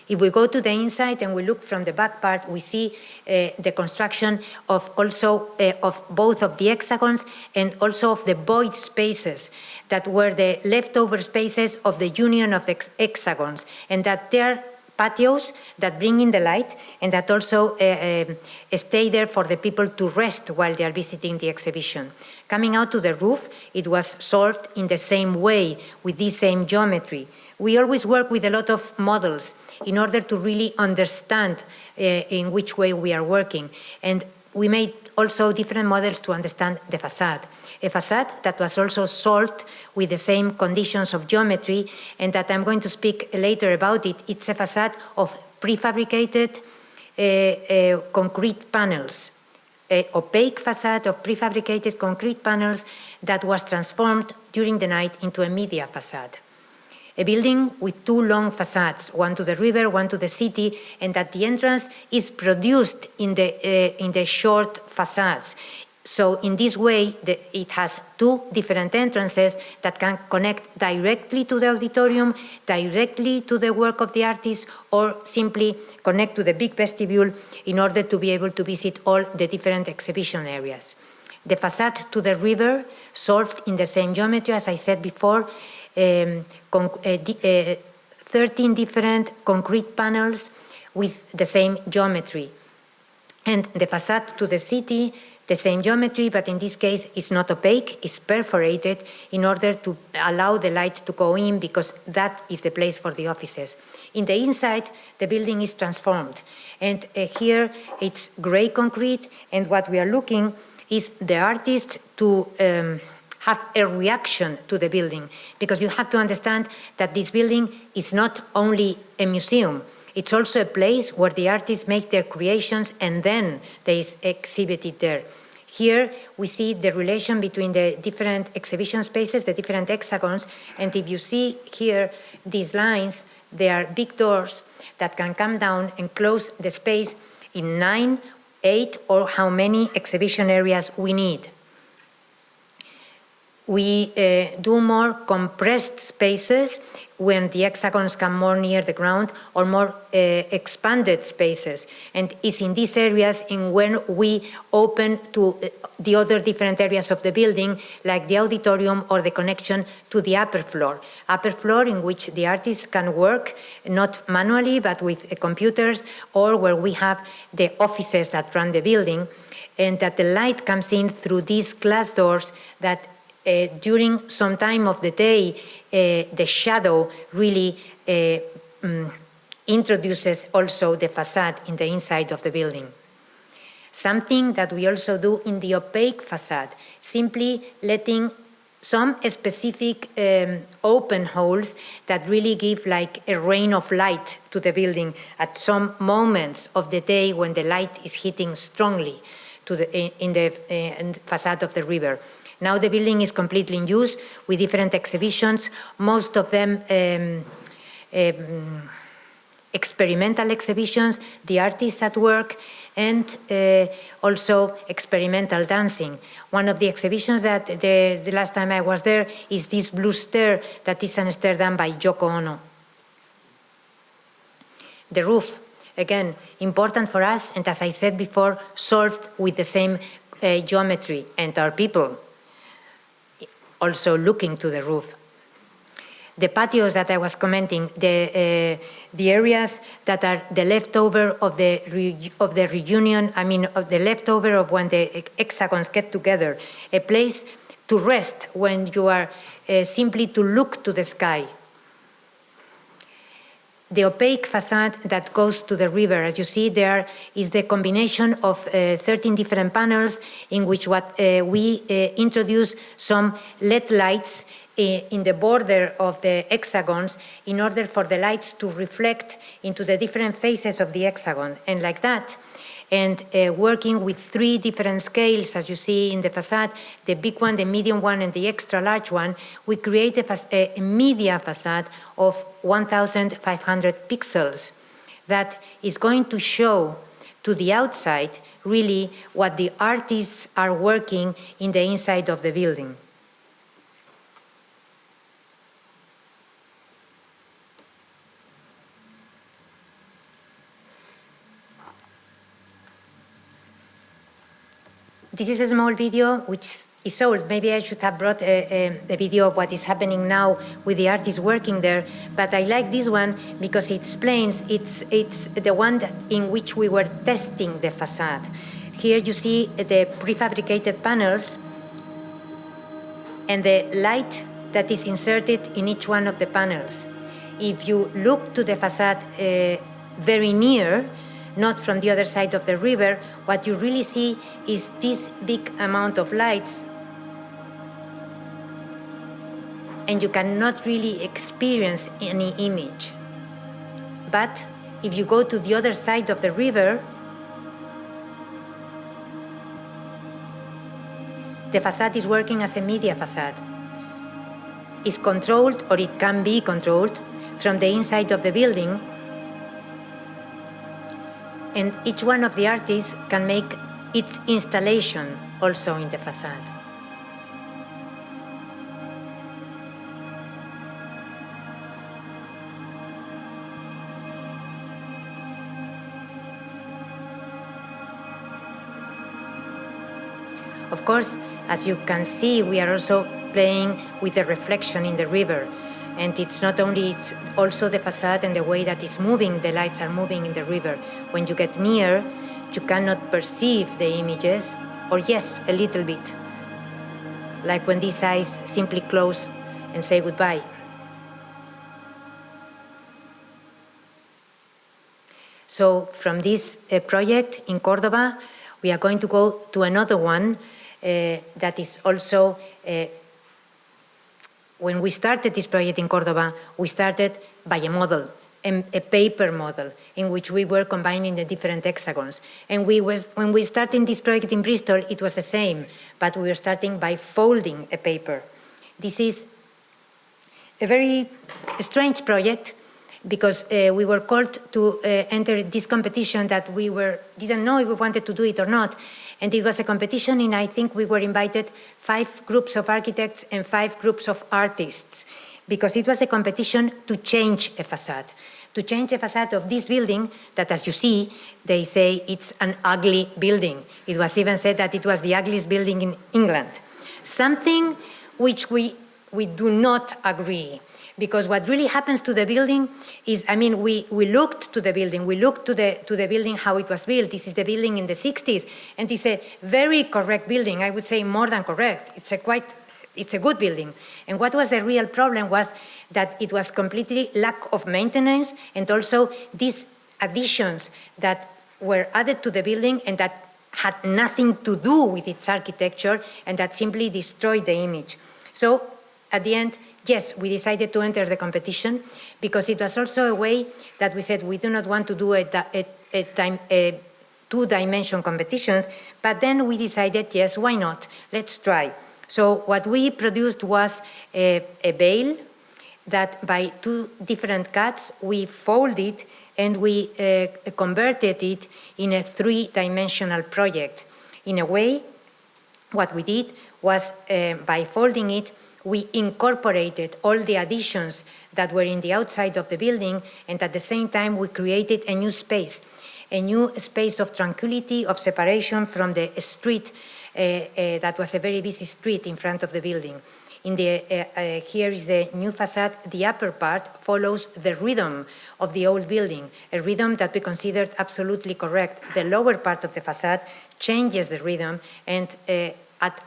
If we go to the inside and we look from the back part, we see the construction of also of both of the hexagons and also of the void spaces that were the leftover spaces of the union of the hexagons, and that they're patios that bring in the light and that also stay there for the people to rest while they are visiting the exhibition. Coming out to the roof, it was solved in the same way with this same geometry. We always work with a lot of models in order to really understand in which way we are working. And we made also different models to understand the facade. A facade that was also solved with the same conditions of geometry, and that I'm going to speak later about it. It's a facade of prefabricated concrete panels, an opaque facade of prefabricated concrete panels that was transformed during the night into a media facade. A building with two long facades, one to the river, one to the city, and that the entrance is produced in the short facades. So in this way, it has two different entrances that can connect directly to the auditorium, directly to the work of the artist, or simply connect to the big vestibule in order to be able to visit all the different exhibition areas. The facade to the river, solved in the same geometry, as I said before, 13 different concrete panels with the same geometry. And the facade to the city, the same geometry, but in this case it's not opaque, it's perforated in order to allow the light to go in, because that is the place for the offices. In the inside, the building is transformed. And here it's gray concrete, and what we are looking is the artist to have a reaction to the building, because you have to understand that this building is not only a museum, it's also a place where the artists make their creations and then they exhibit it there. Here we see the relation between the different exhibition spaces, the different hexagons, and if you see here these lines, they are big doors that can come down and close the space in 9, 8, or how many exhibition areas we need. We do more compressed spaces when the hexagons come more near the ground, or more expanded spaces. And it's in these areas in when we open to the other different areas of the building, like the auditorium or the connection to the upper floor. Upper floor in which the artists can work, not manually, but with computers, or where we have the offices that run the building, and that the light comes in through these glass doors that during some time of the day, the shadow really introduces also the facade in the inside of the building. Something that we also do in the opaque facade, simply letting some specific open holes that really give like a rain of light to the building at some moments of the day when the light is hitting strongly to in the facade of the river. Now the building is completely in use with different exhibitions, most of them experimental exhibitions, the artists at work, and also experimental dancing. One of the exhibitions that the last time I was there is this blue stair that is an stair done by Yoko Ono. The roof, again, important for us, and as I said before, solved with the same geometry, and our people also looking to the roof. The patios that I was commenting, the areas that are the leftover of the reunion, I mean, of the leftover of when the hexagons get together, a place to rest when you are simply to look to the sky. The opaque facade that goes to the river, as you see there, is the combination of 13 different panels in which we introduce some LED lights in the border of the hexagons in order for the lights to reflect into the different faces of the hexagon, and like that. And working with 3 different scales, as you see in the facade, the big one, the medium one, and the extra large one, we create a media facade of 1,500 pixels that is going to show to the outside really what the artists are working in the inside of the building. This is a small video which is old. Maybe I should have brought a video of what is happening now with the artists working there. But I like this one because it explains, it's the one in which we were testing the facade. Here you see the prefabricated panels and the light that is inserted in each one of the panels. If you look to the facade very near, not from the other side of the river, what you really see is this big amount of lights, and you cannot really experience any image. But if you go to the other side of the river, the facade is working as a media facade. It's controlled, or it can be controlled, from the inside of the building, and each one of the artists can make its installation also in the facade. Of course, as you can see, we are also playing with the reflection in the river. And it's not only, it's also the facade and the way that it's moving, the lights are moving in the river. When you get near, you cannot perceive the images, or yes, a little bit. Like when these eyes simply close and say goodbye. So from this project in Cordoba, we are going to go to another one that is also when we started this project in Cordoba, we started by a model, a paper model, in which we were combining the different hexagons. And when we started this project in Bristol, it was the same, but we were starting by folding a paper. This is a very strange project because we were called to enter this competition that we didn't know if we wanted to do it or not. And it was a competition in, I think we were invited 5 groups of architects and 5 groups of artists, because it was a competition to change a facade. To change a facade of this building that, as you see, they say it's an ugly building. It was even said that it was the ugliest building in England. Something which we do not agree. Because what really happens to the building is, I mean, we looked to the building, we looked to the building, how it was built. This is the building in the 60s, and it's a very correct building. I would say more than correct. It's a good building. And what was the real problem was that it was completely lack of maintenance, and also these additions that were added to the building and that had nothing to do with its architecture and that simply destroyed the image. So at the end, yes, we decided to enter the competition because it was also a way that we said we do not want to do two-dimension competitions, but then we decided, yes, why not? Let's try. So what we produced was a veil that by two different cuts, we folded and we converted it in a three-dimensional project. In a way, what we did was, by folding it, we incorporated all the additions that were in the outside of the building, and at the same time, we created a new space of tranquility, of separation from the street that was a very busy street in front of the building. Here is the new facade. The upper part follows the rhythm of the old building, a rhythm that we considered absolutely correct. The lower part of the facade changes the rhythm and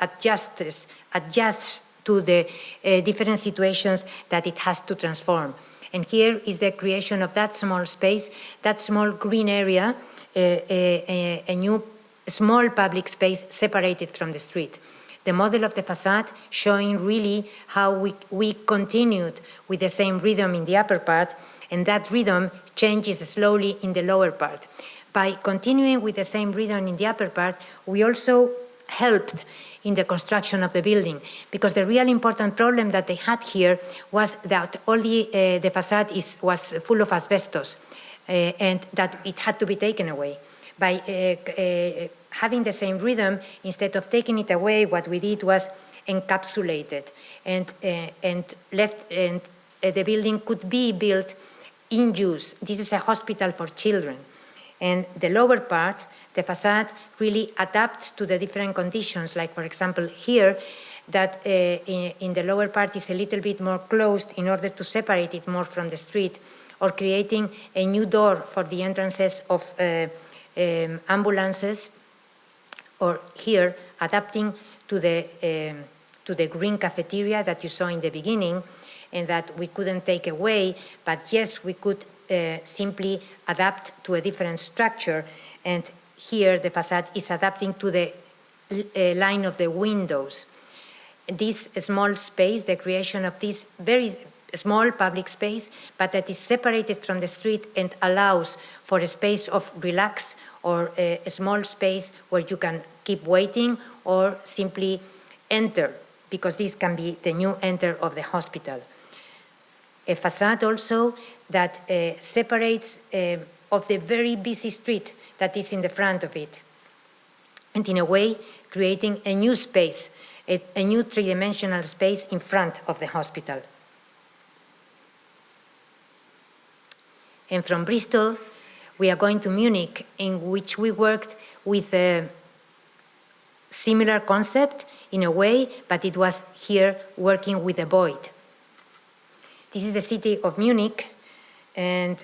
adjusts to the different situations that it has to transform. And here is the creation of that small space, that small green area, a new small public space separated from the street. The model of the facade showing really how we continued with the same rhythm in the upper part, and that rhythm changes slowly in the lower part. By continuing with the same rhythm in the upper part, we also helped in the construction of the building, because the real important problem that they had here was that all the facade was full of asbestos, and that it had to be taken away. By having the same rhythm, instead of taking it away, what we did was encapsulate it, and the building could be built in use. This is a hospital for children. And the lower part, the facade, really adapts to the different conditions. Like, for example, here, that in the lower part is a little bit more closed in order to separate it more from the street, or creating a new door for the entrances of ambulances, or here, adapting to the green cafeteria that you saw in the beginning, and that we couldn't take away, but yes, we could simply adapt to a different structure. And here, the facade is adapting to the line of the windows. This small space, the creation of this very small public space, but that is separated from the street and allows for a space of relax, or a small space where you can keep waiting or simply enter, because this can be the new enter of the hospital. A facade also that separates of the very busy street that is in the front of it, and in a way creating a new space, a new three-dimensional space in front of the hospital. And from Bristol, we are going to Munich, in which we worked with a similar concept in a way, but it was here working with a void. This is the city of Munich, and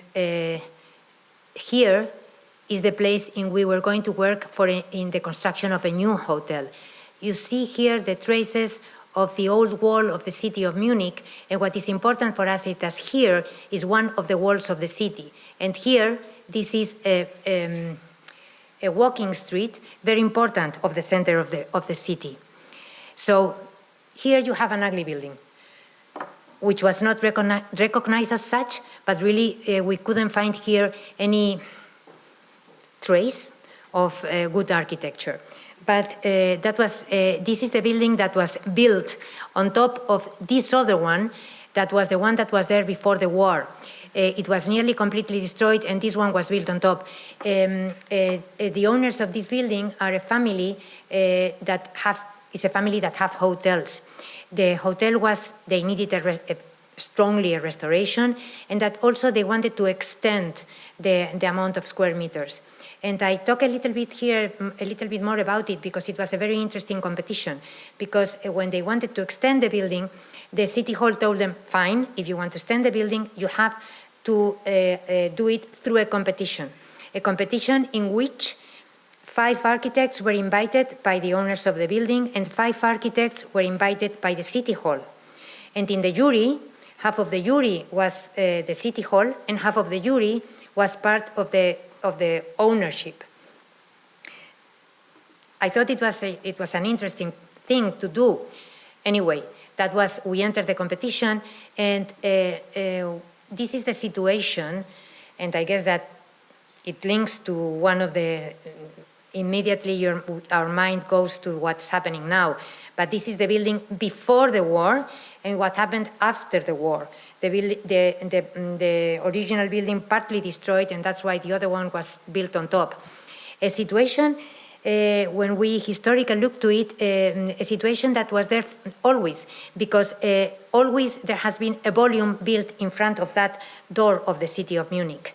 here is the place in we were going to work in the construction of a new hotel. You see here the traces of the old wall of the city of Munich, and what is important for us is that here is one of the walls of the city, and here this is a walking street, very important, of the center of the city. So here you have an ugly building, which was not recognized as such, but really we couldn't find here any trace of good architecture. But this is the building that was built on top of this other one, that was the one that was there before the war. It was nearly completely destroyed, and this one was built on top. The owners of this building are a family that have hotels. The hotel they needed strongly a restoration, and that also they wanted to extend the amount of square meters. And I talk a little bit more about it, because it was a very interesting competition. Because when they wanted to extend the building, the city hall told them, fine, if you want to extend the building, you have to do it through a competition in which 5 architects were invited by the owners of the building, and 5 architects were invited by the city hall. And in the jury, half of the jury was the city hall, and half of the jury was part of the ownership. I thought it was an interesting thing to do. Anyway, we entered the competition, and this is the situation, and I guess that it links to one of the, immediately our mind goes to what's happening now. But this is the building before the war and what happened after the war. The original building partly destroyed, and that's why the other one was built on top. A situation, when we historically look to it, a situation that was there always, because always there has been a volume built in front of that door of the city of Munich.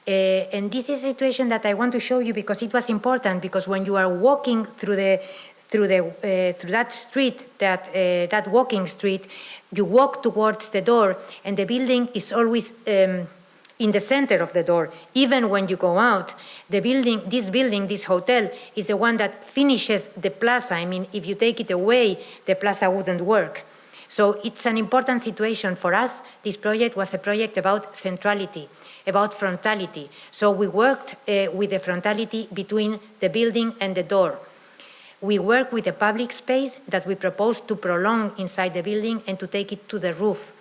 And this is a situation that I want to show you because it was important, because when you are walking through that street, that walking street, you walk towards the door, and the building is always in the center of the door. Even when you go out, this hotel, is the one that finishes the plaza. I mean, if you take it away, the plaza wouldn't work. So it's an important situation for us. This project was a project about centrality, about frontality. So we worked with the frontality between the building and the door. We work with a public space that we proposed to prolong inside the building and to take it to the roof.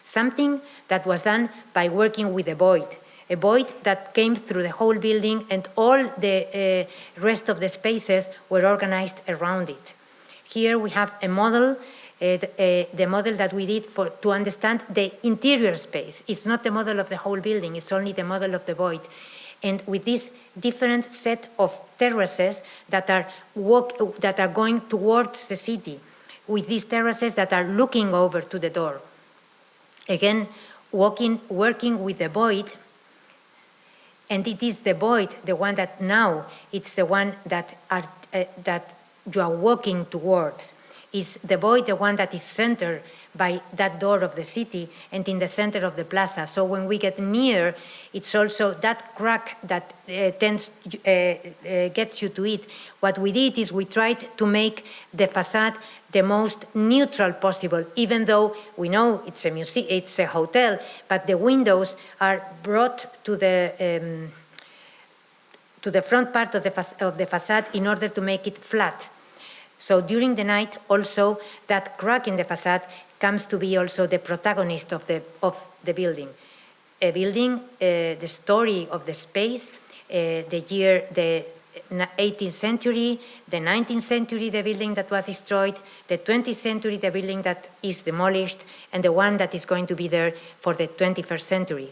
Something that was done by working with a void that came through the whole building, and all the rest of the spaces were organized around it. Here we have a model, the model that we did to understand the interior space. It's not the model of the whole building, it's only the model of the void. And with this different set of terraces that are going towards the city, with these terraces that are looking over to the door. Again, working with the void, and it is the void, the one that now, it's the one that you are walking towards. Is the void the one that is centered by that door of the city and in the center of the plaza. So when we get near, it's also that crack that gets you to it. What we did is we tried to make the facade the most neutral possible, even though we know it's a museum, it's a hotel, but the windows are brought to the front part of the facade in order to make it flat. So during the night, also, that crack in the facade comes to be also the protagonist of the building. A building, the story of the space, the 18th century, the 19th century, the building that was destroyed, the 20th century, the building that is demolished, and the one that is going to be there for the 21st century.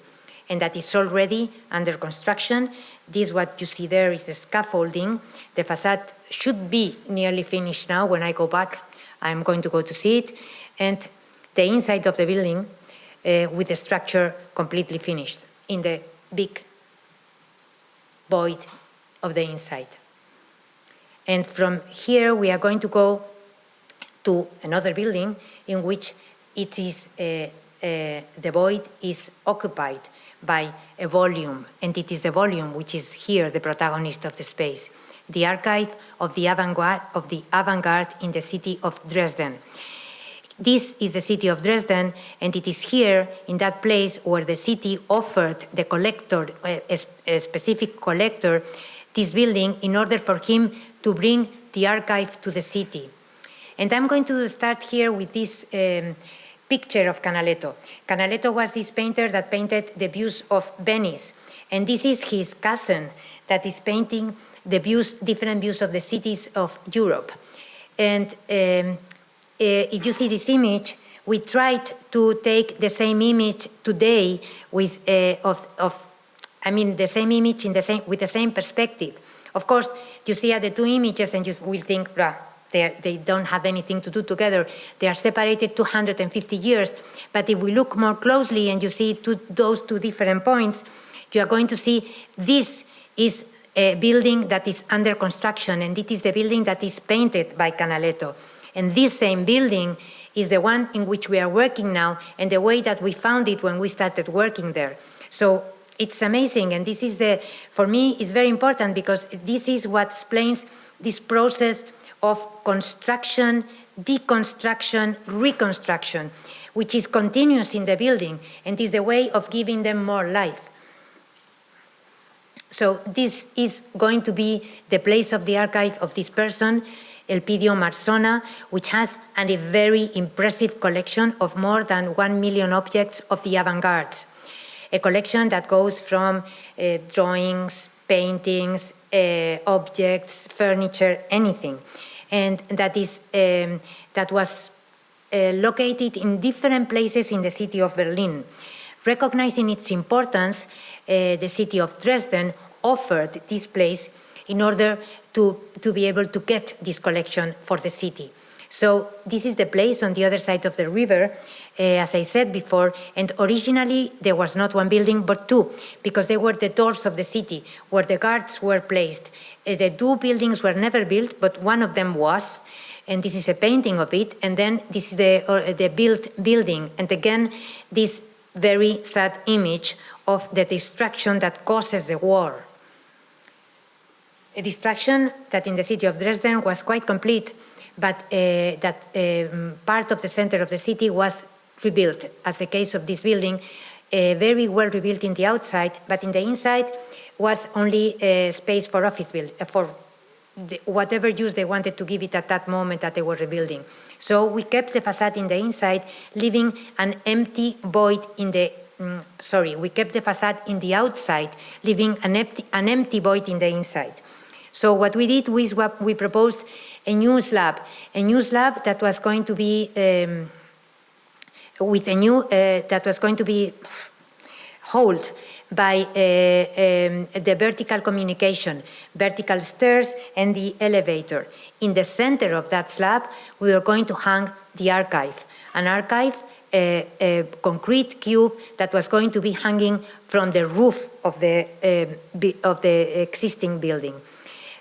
And that is already under construction. This, what you see there, is the scaffolding. The facade should be nearly finished now. When I go back, I'm going to go to see it. And the inside of the building with the structure completely finished in the big void of the inside. And from here, we are going to go to another building in which it is the void is occupied by a volume, and it is the volume which is here the protagonist of the space, the archive of the avant-garde in the city of Dresden. This is the city of Dresden, and it is here, in that place, where the city offered the collector, a specific collector, this building in order for him to bring the archive to the city. And I'm going to start here with this picture of Canaletto. Canaletto was this painter that painted the views of Venice, and this is his cousin that is painting the views, different views of the cities of Europe. And if you see this image, we tried to take the same image today with the same image with the same perspective. Of course, you see the two images and you will think, they don't have anything to do together. They are separated 250 years. But if we look more closely and you see those two different points, you are going to see this is a building that is under construction, and it is the building that is painted by Canaletto. And this same building is the one in which we are working now, and the way that we found it when we started working there. So it's amazing, and this is for me, is very important, because this is what explains this process of construction, deconstruction, reconstruction, which is continuous in the building and is the way of giving them more life. So this is going to be the place of the archive of this person, Elpidio Marsona, which has a very impressive collection of more than 1 million objects of the avant-garde. A collection that goes from drawings, paintings, objects, furniture, anything. And that was located in different places in the city of Berlin. Recognizing its importance, the city of Dresden offered this place in order to be able to get this collection for the city. So this is the place on the other side of the river, as I said before, and originally there was not one building but two, because they were the doors of the city where the guards were placed. The two buildings were never built, but one of them was, and this is a painting of it, and then this is the built building, and again this very sad image of the destruction that causes the war. A destruction that in the city of Dresden was quite complete, but part of the center of the city was rebuilt, as the case of this building, very well rebuilt in the outside, but in the inside was only space for office for whatever use they wanted to give it at that moment that they were rebuilding. So we kept the facade in the inside, leaving an empty void in the we kept the facade in the outside, leaving an empty void in the inside. So what we did was we proposed a new slab that was going to be held by the vertical communication, vertical stairs and the elevator. In the center of that slab, we were going to hang the archive, a concrete cube that was going to be hanging from the roof of the existing building.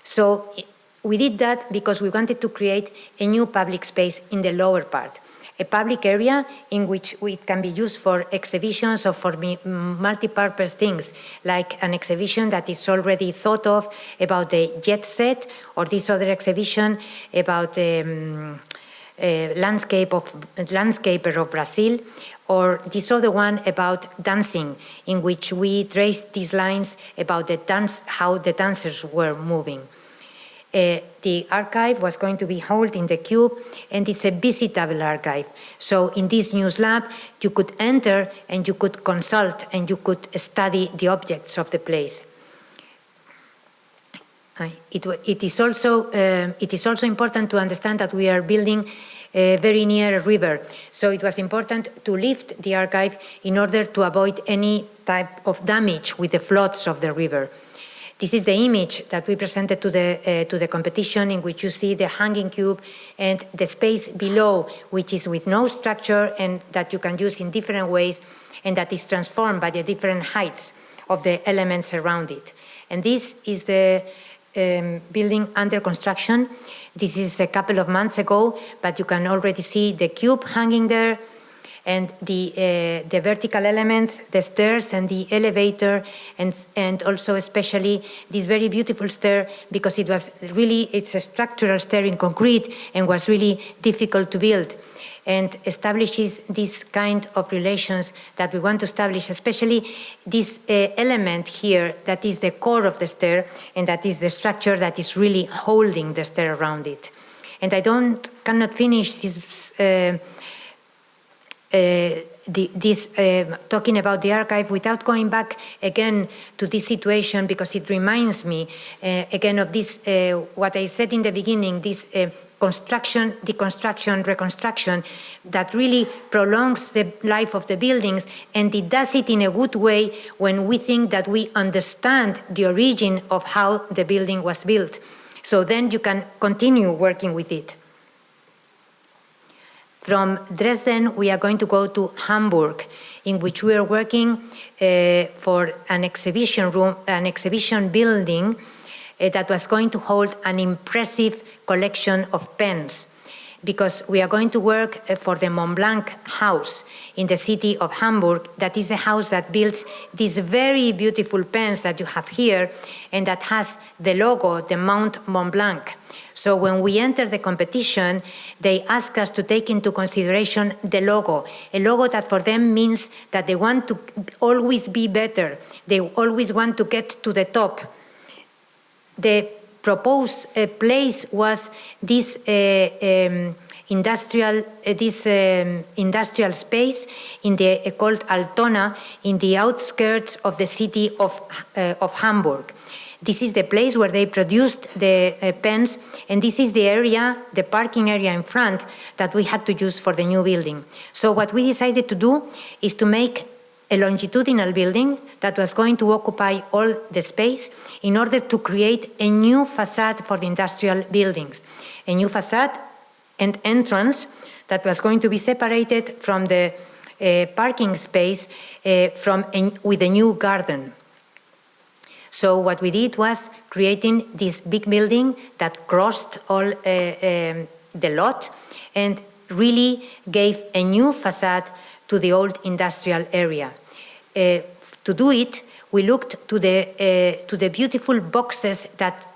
So we did that because we wanted to create a new public space in the lower part, a public area in which it can be used for exhibitions or for multi-purpose things, like an exhibition that is already thought of about the jet set, or this other exhibition about the landscaper of Brazil, or this other one about dancing, in which we traced these lines about the dance, how the dancers were moving. The archive was going to be held in the cube, and it's a visitable archive. So in this new slab, you could enter and you could consult and you could study the objects of the place. It is also important to understand that we are building very near a river. So it was important to lift the archive in order to avoid any type of damage with the floods of the river. This is the image that we presented to the competition, in which you see the hanging cube and the space below, which is with no structure and that you can use in different ways, and that is transformed by the different heights of the elements around it. And this is the building under construction. This is a couple of months ago, but you can already see the cube hanging there, and the vertical elements, the stairs and the elevator, and also especially this very beautiful stair, because it's a structural stair in concrete and was really difficult to build, and establishes this kind of relations that we want to establish, especially this element here that is the core of the stair, and that is the structure that is really holding the stair around it. And I cannot finish this talking about the archive without going back again to this situation, because it reminds me again of this, what I said in the beginning, this construction, deconstruction, reconstruction that really prolongs the life of the buildings, and it does it in a good way when we think that we understand the origin of how the building was built. So then you can continue working with it. From Dresden, we are going to go to Hamburg, in which we are working for an exhibition room, an exhibition building that was going to hold an impressive collection of pens, because we are going to work for the Mont Blanc house in the city of Hamburg. That is the house that builds these very beautiful pens that you have here, and that has the logo, the Mount Mont Blanc. So when we entered the competition, they asked us to take into consideration the logo, a logo that for them means that they want to always be better. They always want to get to the top. The proposed place was this industrial space in the called Altona, in the outskirts of the city of Hamburg. This is the place where they produced the pens, and this is the area, the parking area in front, that we had to use for the new building. So what we decided to do is to make a longitudinal building that was going to occupy all the space in order to create a new facade for the industrial buildings, a new facade and entrance that was going to be separated from the parking space with a new garden. So what we did was creating this big building that crossed all the lot and really gave a new facade to the old industrial area. To do it, we looked to the beautiful boxes that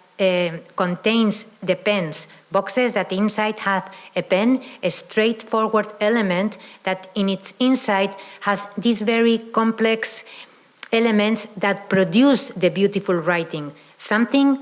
contains the pens, boxes that inside have a pen, a straightforward element that in its inside has these very complex elements that produce the beautiful writing, something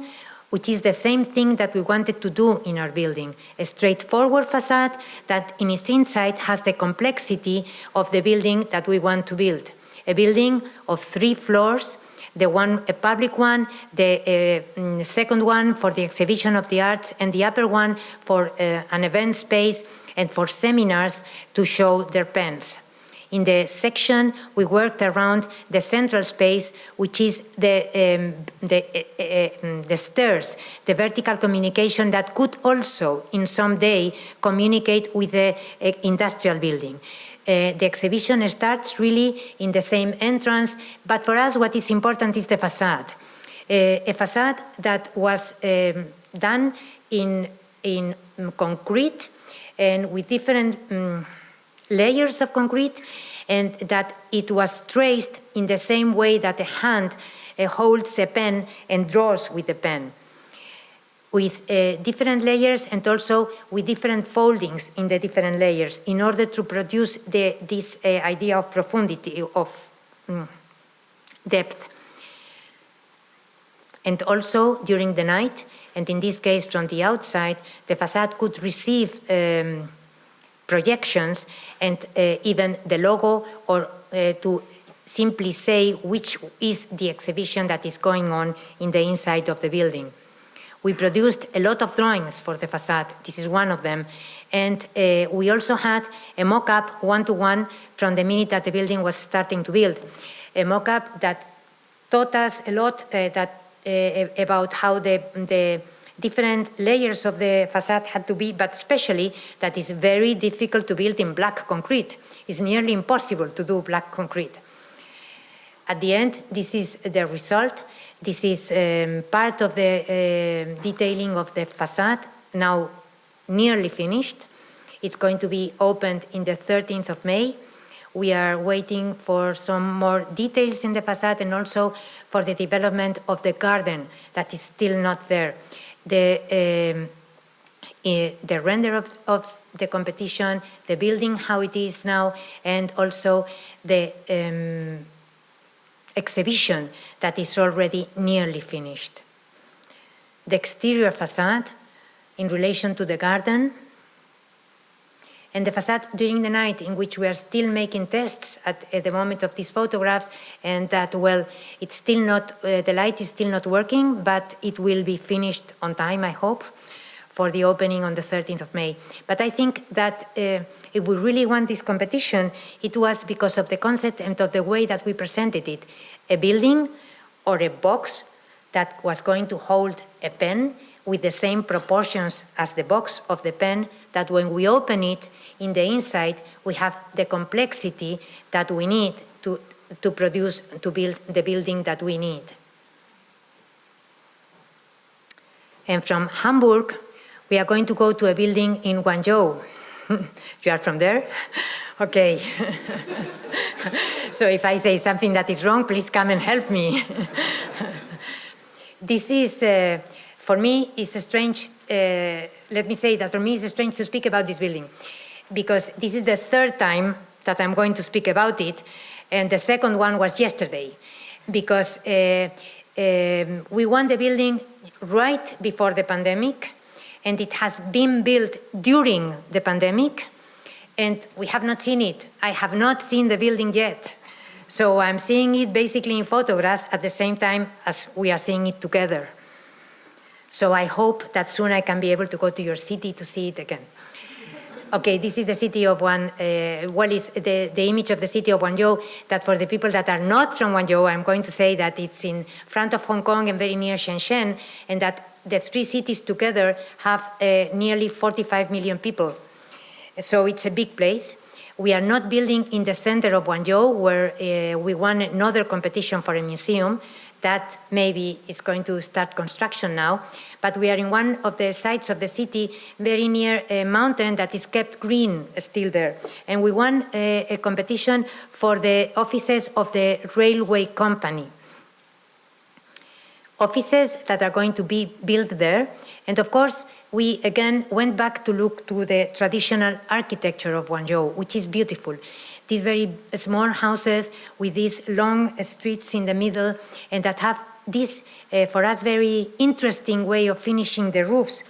which is the same thing that we wanted to do in our building, a straightforward facade that in its inside has the complexity of the building that we want to build. A building of 3 floors, the one, a public one, the second one for the exhibition of the arts, and the upper one for an event space and for seminars to show their pens. In the section, we worked around the central space, which is the stairs, the vertical communication that could also, in some day, communicate with the industrial building. The exhibition starts really in the same entrance, but for us what is important is the facade. A facade that was done in concrete and with different layers of concrete, and that it was traced in the same way that a hand holds a pen and draws with the pen, with different layers and also with different foldings in the different layers in order to produce this idea of profundity, of depth. And also during the night, and in this case from the outside, the facade could receive projections and even the logo, or to simply say which is the exhibition that is going on in the inside of the building. We produced a lot of drawings for the facade. This is one of them. And we also had a mock-up one-to-one from the minute that the building was starting to build. A mock-up that taught us a lot about how the different layers of the facade had to be, but especially that is very difficult to build in black concrete. It's nearly impossible to do black concrete. At the end, this is the result. This is part of the detailing of the facade, now nearly finished. It's going to be opened in the 13th of May. We are waiting for some more details in the facade and also for the development of the garden that is still not there. The render of the competition, the building, how it is now, and also the exhibition that is already nearly finished. The exterior facade in relation to the garden, and the facade during the night, in which we are still making tests at the moment of these photographs, and that, well, it's still not, the light is still not working, but it will be finished on time, I hope, for the opening on the 13th of May. But I think that if we really want this competition, it was because of the concept and of the way that we presented it. A building or a box that was going to hold a pen with the same proportions as the box of the pen, that when we open it, in the inside, we have the complexity that we need to produce, to build the building that we need. And from Hamburg, we are going to go to a building in Guangzhou. You are from there? Okay. So if I say something that is wrong, please come and help me. This is for me, it's strange, let me say that for me it's strange to speak about this building, because this is the third time that I'm going to speak about it, and the second one was yesterday, because we won the building right before the pandemic, and it has been built during the pandemic, and we have not seen it. I have not seen the building yet. So I'm seeing it basically in photographs at the same time as we are seeing it together. So I hope that soon I can be able to go to your city to see it again. Okay, this is the city of is the image of the city of Guangzhou, that for the people that are not from Guangzhou, I'm going to say that it's in front of Hong Kong and very near Shenzhen, and that the three cities together have nearly 45 million people. So it's a big place. We are not building in the center of Guangzhou, where we won another competition for a museum. That maybe is going to start construction now. But we are in one of the sides of the city, very near a mountain that is kept green still there. And we won a competition for the offices of the railway company. Offices that are going to be built there. And of course, we again went back to look to the traditional architecture of Guangzhou, which is beautiful. These very small houses with these long streets in the middle, and that have this, for us, very interesting way of finishing the roofs.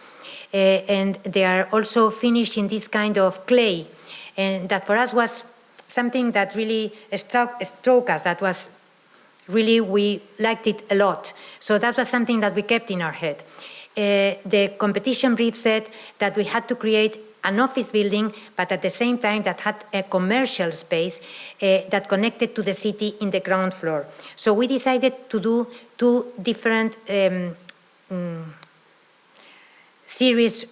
And they are also finished in this kind of clay. And that for us was something that really struck us. That was really, we liked it a lot. So that was something that we kept in our head. The competition brief said that we had to create an office building, but at the same time that had a commercial space that connected to the city in the ground floor. So we decided to do two different series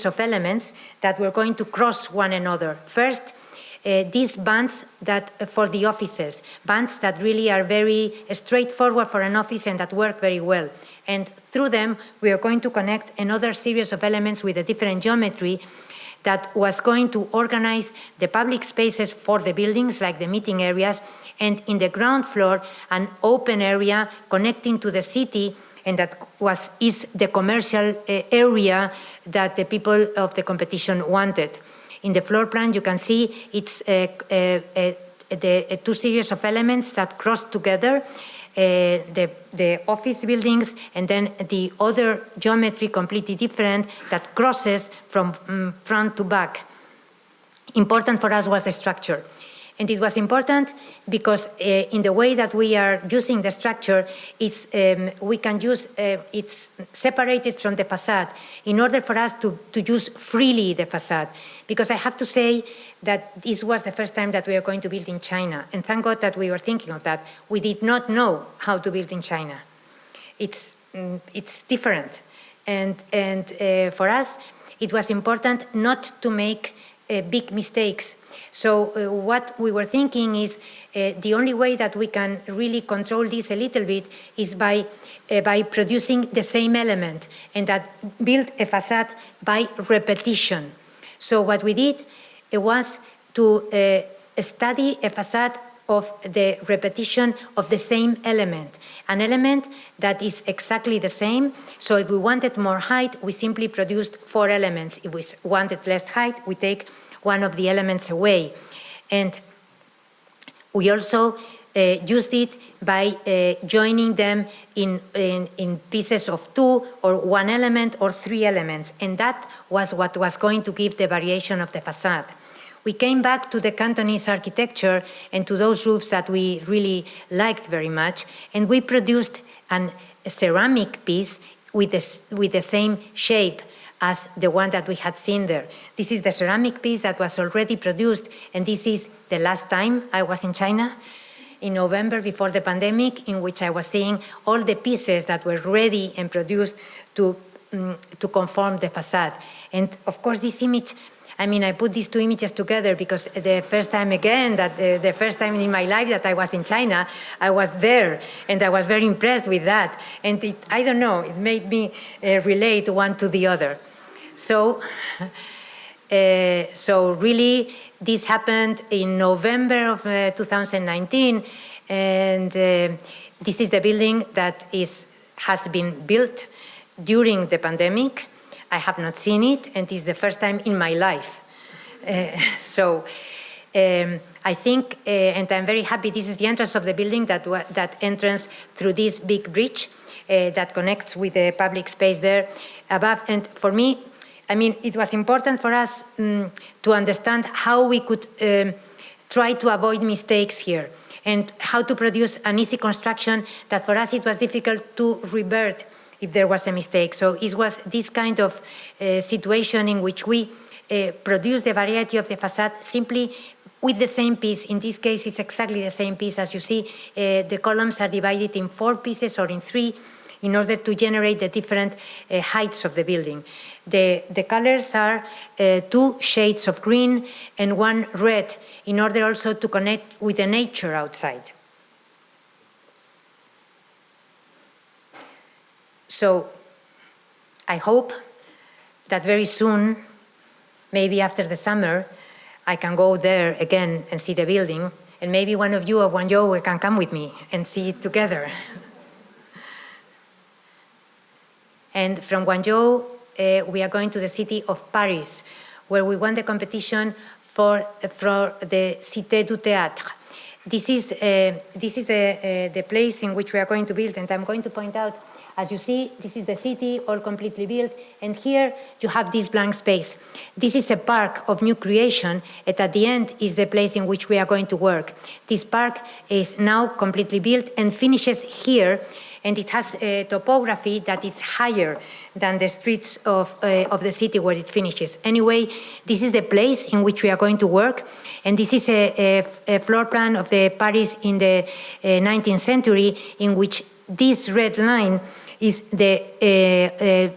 of elements that were going to cross one another. First, these bands that for the offices, bands that really are very straightforward for an office and that work very well. And through them, we are going to connect another series of elements with a different geometry that was going to organize the public spaces for the buildings, like the meeting areas, and in the ground floor, an open area connecting to the city, and that is the commercial area that the people of the competition wanted. In the floor plan, you can see it's the two series of elements that cross together, the office buildings, and then the other geometry completely different that crosses from front to back. Important for us was the structure. And it was important because in the way that we are using the structure, we can use, it's separated from the facade in order for us to use freely the facade. Because I have to say that this was the first time that we are going to build in China. And thank God that we were thinking of that. We did not know how to build in China. It's different. And for us, it was important not to make big mistakes. So what we were thinking is the only way that we can really control this a little bit is by producing the same element, and that build a facade by repetition. So what we did was to study a facade of the repetition of the same element, an element that is exactly the same. So if we wanted more height, we simply produced 4 elements. If we wanted less height, we take one of the elements away. And we also used it by joining them in pieces of 2 or 1 element or 3 elements. And that was what was going to give the variation of the facade. We came back to the Cantonese architecture and to those roofs that we really liked very much, and we produced a ceramic piece with the same shape as the one that we had seen there. This is the ceramic piece that was already produced, and this is the last time I was in China, in November before the pandemic, in which I was seeing all the pieces that were ready and produced to conform the facade. And of course this image, I mean, I put these 2 images together because the first time again, the first time in my life that I was in China, I was there and I was very impressed with that. And I don't know, it made me relate one to the other. So really, this happened in November of 2019, and this is the building that has been built. during the pandemic. I have not seen it, and it's the first time in my life. I think, and I'm very happy, this is the entrance of the building, that entrance through this big bridge that connects with the public space there above. And for me, I mean, it was important for us to understand how we could try to avoid mistakes here and how to produce an easy construction that for us it was difficult to revert if there was a mistake. So it was this kind of situation in which we produce the variety of the facade simply with the same piece. In this case, it's exactly the same piece. As you see, the columns are divided in 4 pieces or in 3 in order to generate the different heights of the building. The colors are 2 shades of green and 1 red in order also to connect with the nature outside. So I hope that very soon, maybe after the summer, I can go there again and see the building, and maybe one of you at Guangzhou can come with me and see it together. And from Guangzhou, we are going to the city of Paris, where we won the competition for the Cité du Théâtre. This is the place in which we are going to build, and I'm going to point out, as you see, this is the city, all completely built, and here you have this blank space. This is a park of new creation, and at the end is the place in which we are going to work. This park is now completely built and finishes here, and it has a topography that is higher than the streets of the city where it finishes. Anyway, this is the place in which we are going to work, and this is a floor plan of the Paris in the 19th century, in which this red line is the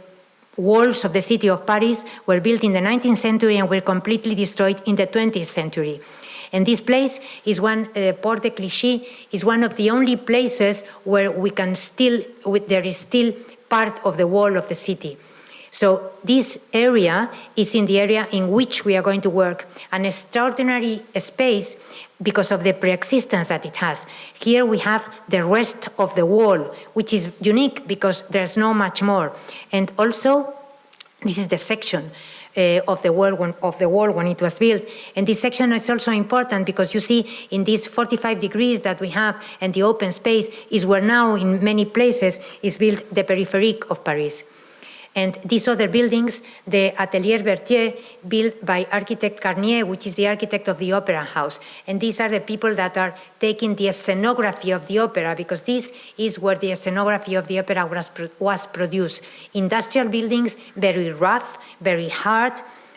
walls of the city of Paris were built in the 19th century and were completely destroyed in the 20th century. And this place is Port de Clichy is one of the only places where there is still part of the wall of the city. So this area is in the area in which we are going to work, an extraordinary space because of the pre-existence that it has. Here we have the rest of the wall, which is unique because there's no much more. And also, this is the section of the wall when it was built. And this section is also important because you see in these 45 degrees that we have and the open space is where now in many places is built the périphérique of Paris. And these other buildings, the Atelier Berthier, built by architect Garnier, which is the architect of the Opera House. And these are the people that are taking the scenography of the opera, because this is where the scenography of the opera was produced. Industrial buildings, very rough, very hard,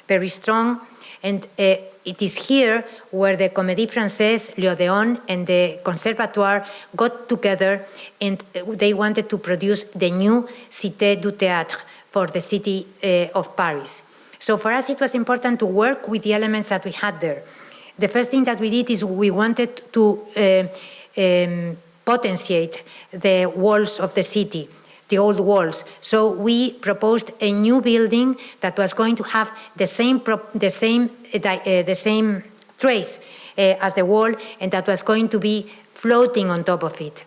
very strong. And it is here where the Comédie Française, l'Odéon, and the Conservatoire got together, and they wanted to produce the new Cité du Théâtre for the city of Paris. So for us, it was important to work with the elements that we had there. The first thing that we did is we wanted to potentiate the walls of the city, the old walls. So we proposed a new building that was going to have the same trace as the wall, and that was going to be floating on top of it.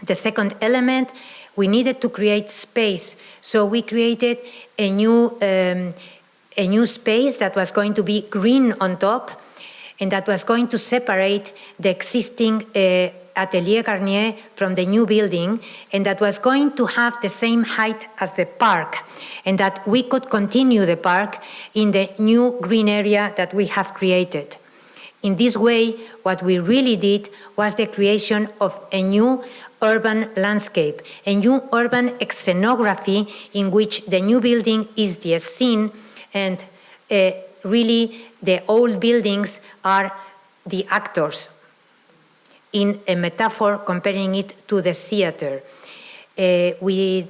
The second element, we needed to create space. So we created a new space that was going to be green on top, and that was going to separate the existing Atelier Garnier from the new building, and that was going to have the same height as the park, and that we could continue the park in the new green area that we have created. In this way, what we really did was the creation of a new urban landscape, a new urban scenography in which the new building is the scene, and really the old buildings are the actors, in a metaphor comparing it to the theater. We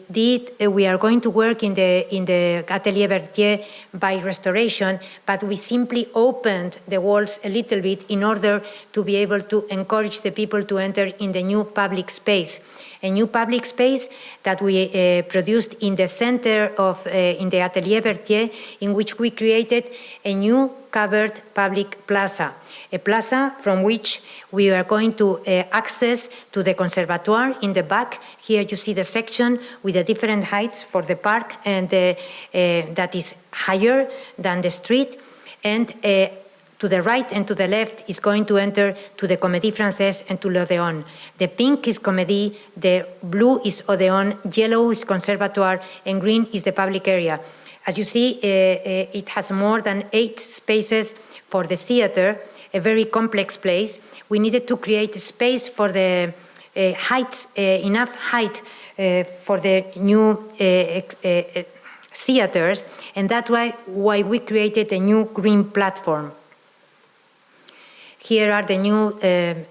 are going to work in the Atelier Berthier by restoration, but we simply opened the walls a little bit in order to be able to encourage the people to enter in the new public space. a new public space that we produced in the center of, in the Atelier Berthier, in which we created a new covered public plaza, a plaza from which we are going to access to the conservatoire in the back. Here you see the section with the different heights for the park, and that is higher than the street. And to the right and to the left is going to enter to the Comédie Française and to l'Odéon. The pink is Comédie, the blue is Odéon, yellow is Conservatoire, and green is the public area. As you see, it has more than 8 spaces for the theater, a very complex place. We needed to create space for the height, enough height for the new theaters, and that's why we created a new green platform. Here are the new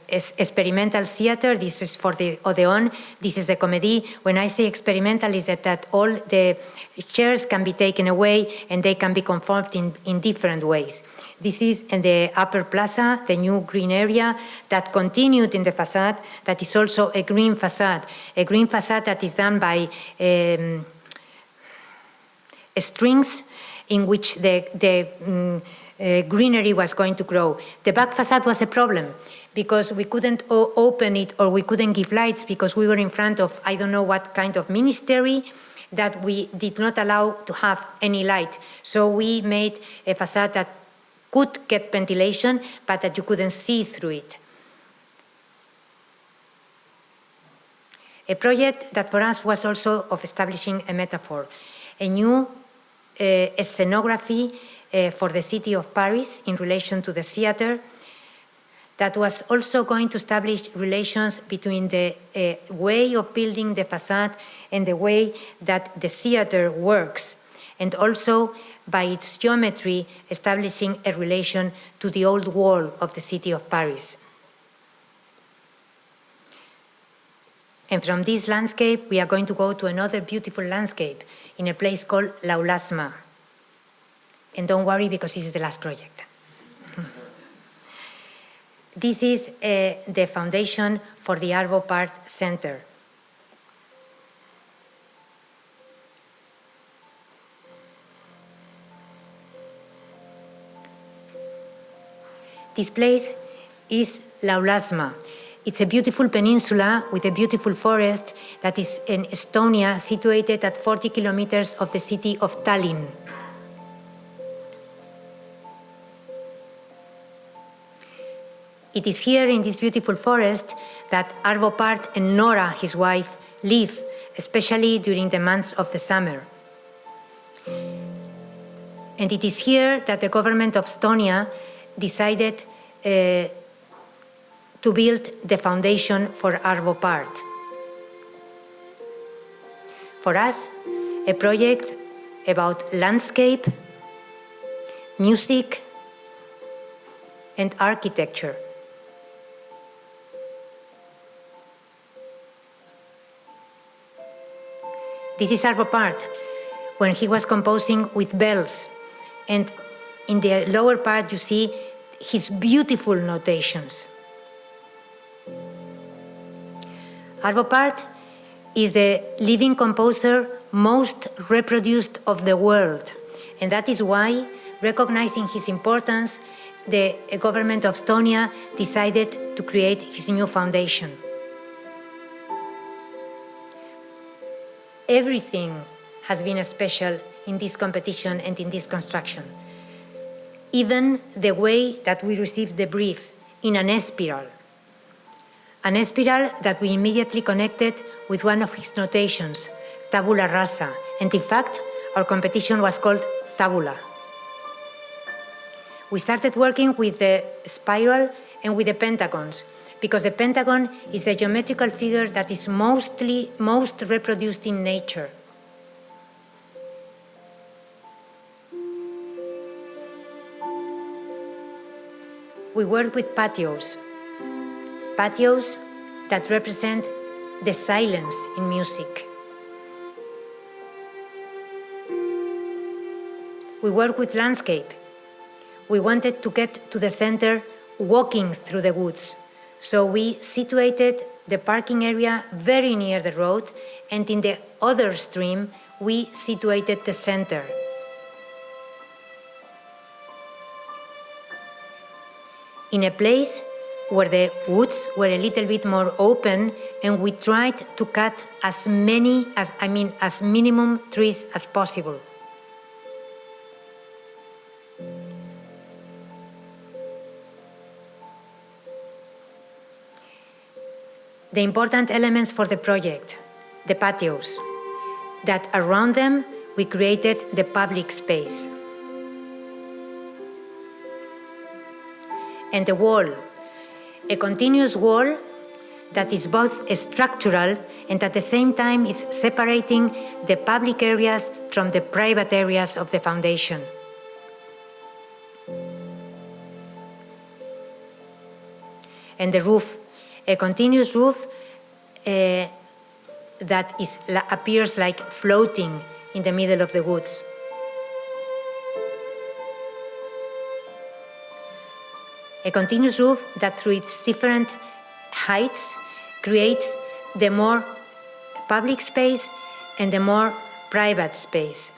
experimental theater. This is for the Odéon. This is the Comédie. When I say experimental, is that all the chairs can be taken away and they can be conformed in different ways. This is in the upper plaza, the new green area that continued in the facade, that is also a green facade that is done by strings in which the greenery was going to grow. The back facade was a problem because we couldn't open it, or we couldn't give lights because we were in front of I don't know what kind of ministry that we did not allow to have any light. So we made a facade that could get ventilation, but that you couldn't see through it. A project that for us was also of establishing a metaphor, a new scenography for the city of Paris in relation to the theater, that was also going to establish relations between the way of building the facade and the way that the theater works, and also by its geometry establishing a relation to the old wall of the city of Paris. And from this landscape, we are going to go to another beautiful landscape in a place called Laulasma. And don't worry, because this is the last project. This is the foundation for the Arvo Part Center. This place is Laulasma. It's a beautiful peninsula with a beautiful forest that is in Estonia, situated at 40 kilometers of the city of Tallinn. It is here in this beautiful forest that Arvo Part and Nora, his wife, live, especially during the months of the summer. And it is here that the government of Estonia decided to build the foundation for Arvo Part. For us, a project about landscape, music, and architecture. This is Arvo Part, when he was composing with bells. And in the lower part, you see his beautiful notations. Arvo Part is the living composer most reproduced of the world. And that is why, recognizing his importance, the government of Estonia decided to create his new foundation. Everything has been special in this competition and in this construction. Even the way that we received the brief in an espiral. An espiral that we immediately connected with one of his notations, tabula rasa. And in fact, our competition was called tabula. We started working with the spiral and with the pentagons, because the pentagon is the geometrical figure that is most reproduced in nature. We worked with patios that represent the silence in music. We worked with landscape. We wanted to get to the center walking through the woods. So we situated the parking area very near the road, and in the other stream, we situated the center. In a place where the woods were a little bit more open, and we tried to cut as minimum trees as possible. The important elements for the project, the patios, that around them we created the public space. And the wall, a continuous wall that is both structural and at the same time is separating the public areas from the private areas of the foundation. And the roof, a continuous roof that appears like floating in the middle of the woods. A continuous roof that through its different heights creates the more public space and the more private space.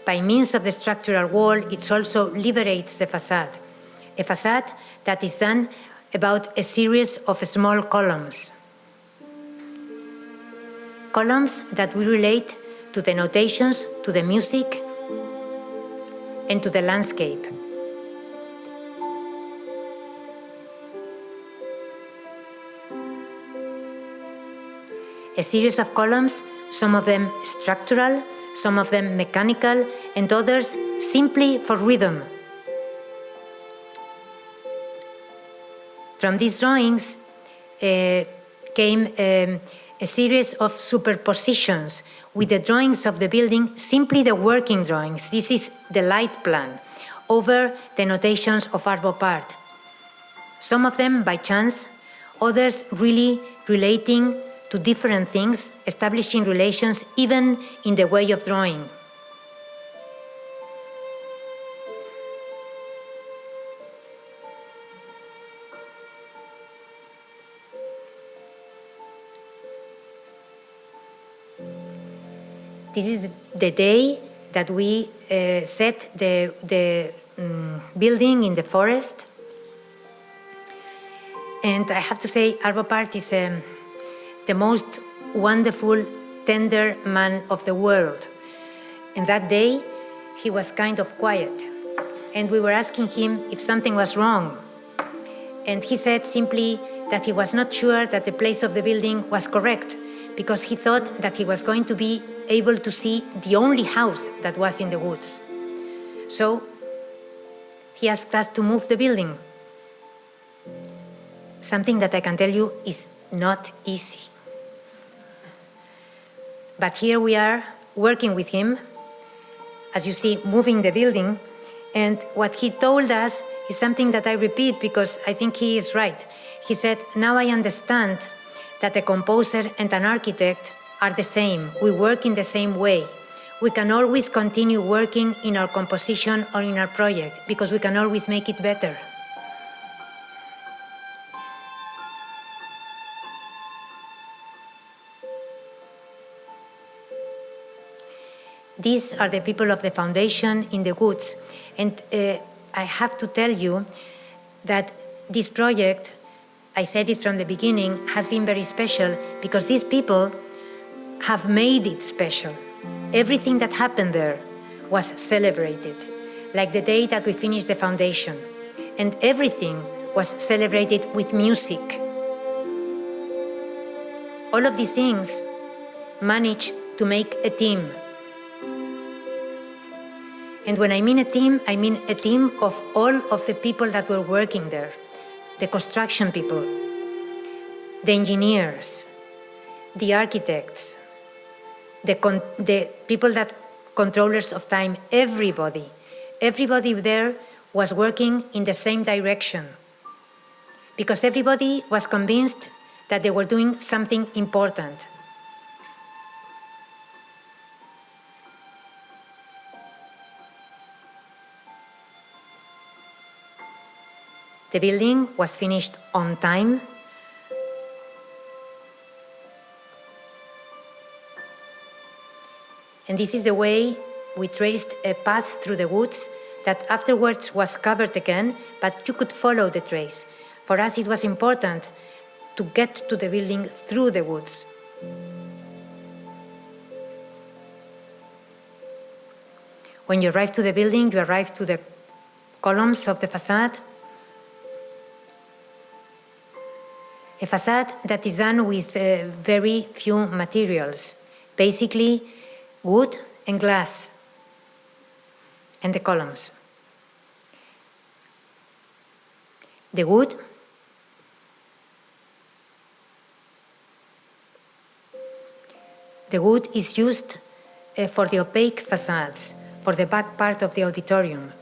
By means of the structural wall, it also liberates the facade, a facade that is done about a series of small columns. Columns that we relate to the notations, to the music, and to the landscape. A series of columns, some of them structural, some of them mechanical, and others simply for rhythm. From these drawings came a series of superpositions with the drawings of the building, simply the working drawings. This is the light plan over the notations of Arvo Part. Some of them by chance, others really relating to different things, establishing relations even in the way of drawing. This is the day that we set the building in the forest. And I have to say, Arvo Part is the most wonderful, tender man of the world. And that day, he was kind of quiet. And we were asking him if something was wrong. And he said simply that he was not sure that the place of the building was correct, because he thought that he was going to be able to see the only house that was in the woods. So he asked us to move the building. Something that I can tell you is not easy. But here we are working with him, as you see, moving the building. And what he told us is something that I repeat because I think he is right. He said, now I understand that a composer and an architect are the same. We work in the same way. We can always continue working in our composition or in our project because we can always make it better. These are the people of the foundation in the woods. And I have to tell you that this project, I said it from the beginning, has been very special because these people have made it special. Everything that happened there was celebrated, like the day that we finished the foundation. And everything was celebrated with music. All of these things managed to make a team. And when I mean a team of all of the people that were working there. The construction people, the engineers, the architects, the people that controllers of time, everybody there was working in the same direction because everybody was convinced that they were doing something important. The building was finished on time. And this is the way we traced a path through the woods that afterwards was covered again, but you could follow the trace. For us, it was important to get to the building through the woods. When you arrive to the building, you arrive to the columns of the facade. A facade that is done with very few materials, basically wood and glass, and the columns. The wood is used for the opaque facades, for the back part of the auditorium,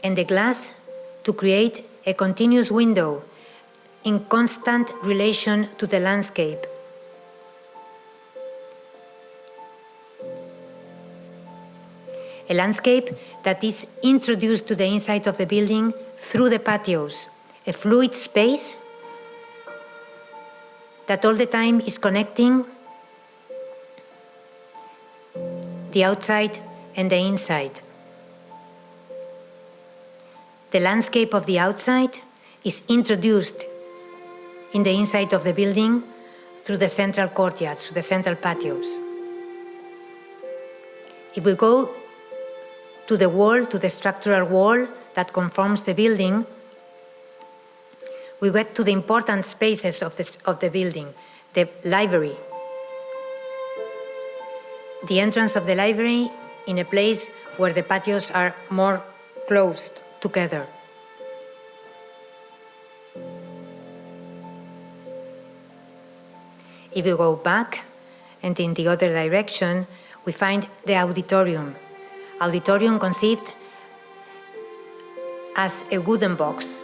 and the glass to create a continuous window in constant relation to the landscape. A landscape that is introduced to the inside of the building through the patios, a fluid space that all the time is connecting the outside and the inside. The landscape of the outside is introduced in the inside of the building through the central courtyards, through the central patios. If we go to the wall, to the structural wall that conforms the building, we get to the important spaces of the building, the library. The entrance of the library in a place where the patios are more closed together. If we go back and in the other direction, we find the auditorium. Auditorium conceived as a wooden box.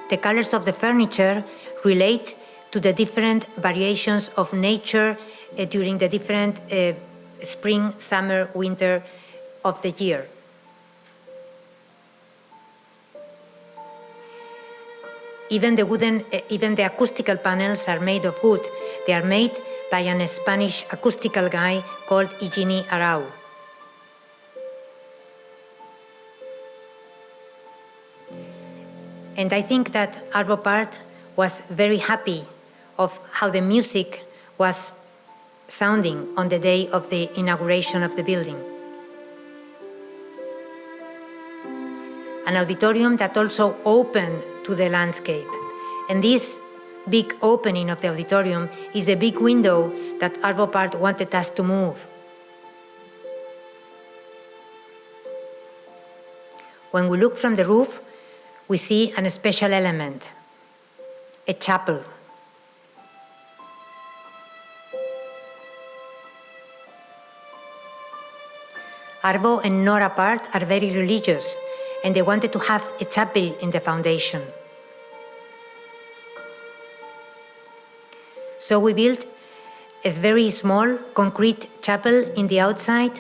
The colors of the furniture relate to the different variations of nature during the different spring, summer, winter of the year. Even the acoustical panels are made of wood. They are made by a Spanish acoustical guy called Higini Arau. And I think that Arvo Pärt was very happy of how the music was sounding on the day of the inauguration of the building. An auditorium that also opened to the landscape. And this big opening of the auditorium is the big window that Arvo Pärt wanted us to move. When we look from the roof, we see a special element, a chapel. Arvo and Nora Pärt are very religious, and they wanted to have a chapel in the foundation. So we built a very small concrete chapel in the outside,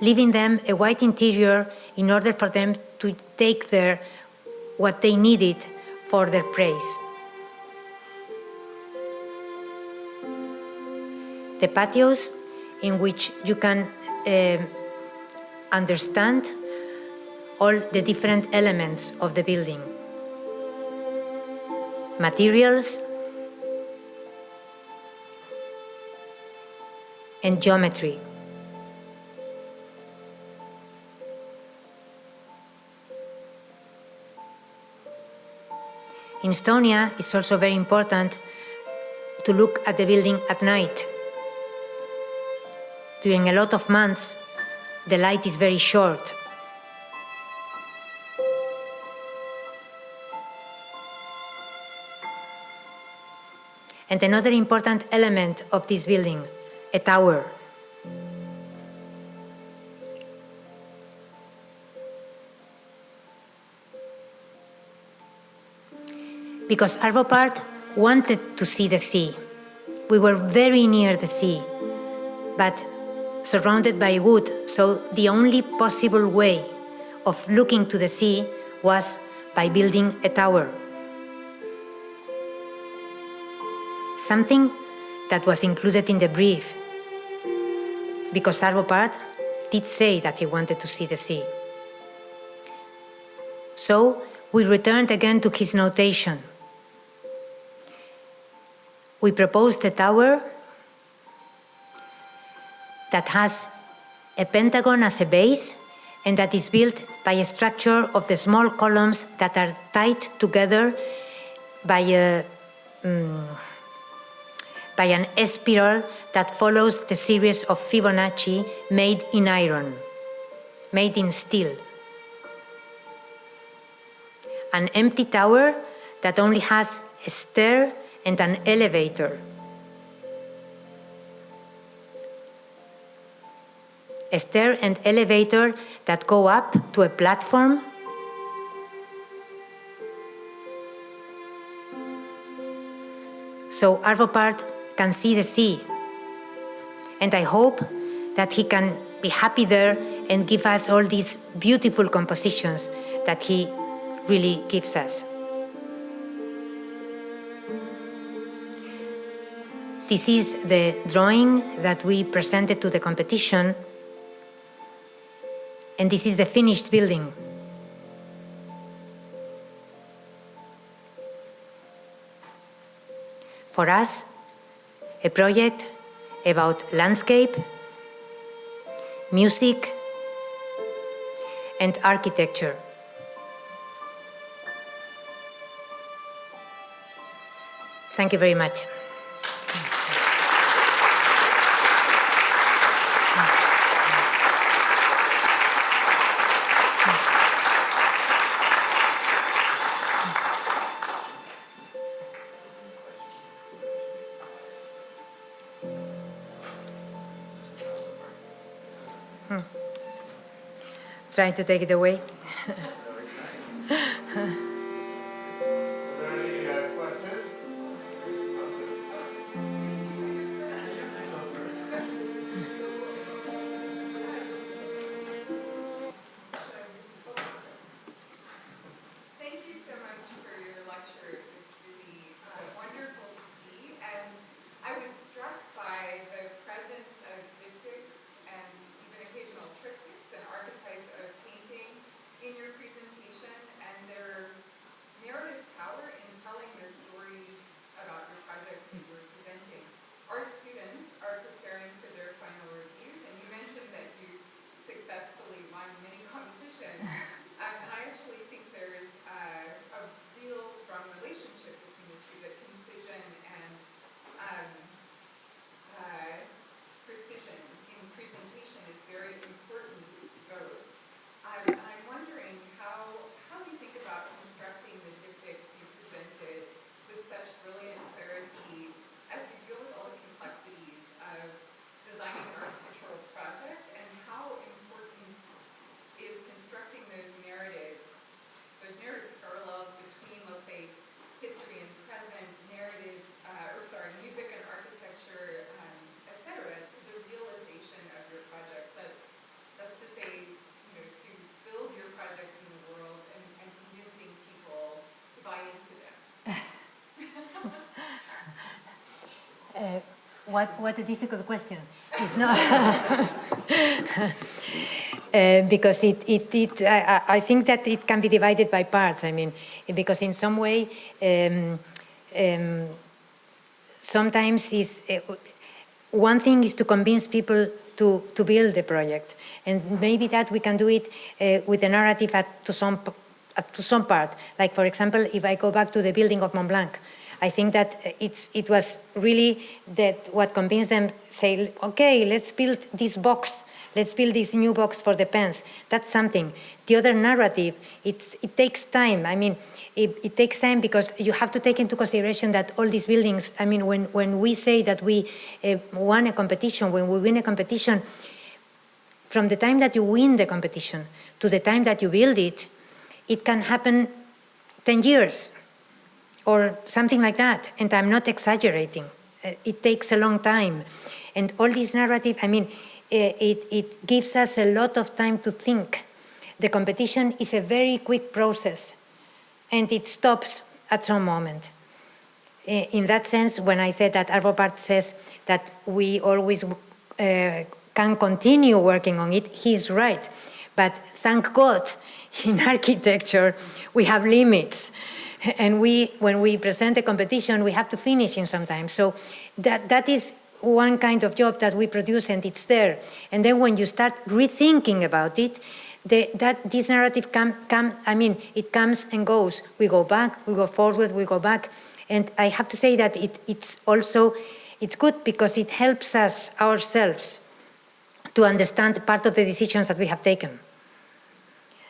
leaving them a white interior in order for them to take there what they needed for their praise. The patios in which you can understand all the different elements of the building. Materials and geometry. In Estonia, it's also very important to look at the building at night. During a lot of months, the light is very short. And another important element of this building, a tower. Because Arvo Pärt wanted to see the sea. We were very near the sea, but surrounded by wood, so the only possible way of looking to the sea was by building a tower. Something that was included in the brief, because Arvo Pärt did say that he wanted to see the sea. So we returned again to his notation. We proposed a tower that has a pentagon as a base and that is built by a structure of the small columns that are tied together by an spiral that follows the series of Fibonacci made in iron, made in steel. An empty tower that only has a stair and an elevator. A stair and elevator that go up to a platform. So Arvo Pärt can see the sea. And I hope that he can be happy there and give us all these beautiful compositions that he really gives us. This is the drawing that we presented to the competition, and this is the finished building. For us, a project about landscape, music, and architecture. Thank you very much. Trying to take it away. What a difficult question. It's not because I think that it can be divided by parts. I mean, because in some way, sometimes one thing is to convince people to build the project, and maybe that we can do it with a narrative to some part. Like, for example, if I go back to the building of Mont Blanc, I think that it was really that what convinced them, say, okay, let's build this box, let's build this new box for the pens. That's something. The other narrative, it takes time. I mean, it takes time because you have to take into consideration that all these buildings, I mean, when we say that we won a competition, when we win a competition, from the time that you win the competition to the time that you build it, it can happen 10 years. Or something like that, and I'm not exaggerating. It takes a long time. And all this narrative, I mean, it gives us a lot of time to think. The competition is a very quick process, and it stops at some moment. In that sense, when I said that Arbopart says that we always can continue working on it, he's right. But thank God, in architecture, we have limits. And when we present a competition, we have to finish in some time. So that is one kind of job that we produce, and it's there. And then when you start rethinking about it, this narrative it comes and goes. We go back, we go forward, we go back. And I have to say that it's good because it helps us ourselves to understand part of the decisions that we have taken.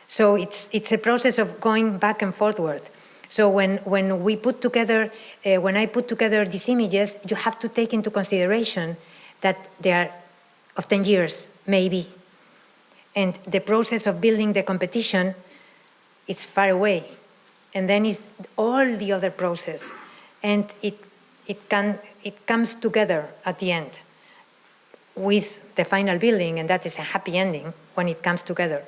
So it's a process of going back and forward. So when we put together, when I put together these images, you have to take into consideration that they are of 10 years, maybe. And the process of building the competition is far away. And then is all the other process. And it comes together at the end with the final building, and that is a happy ending when it comes together.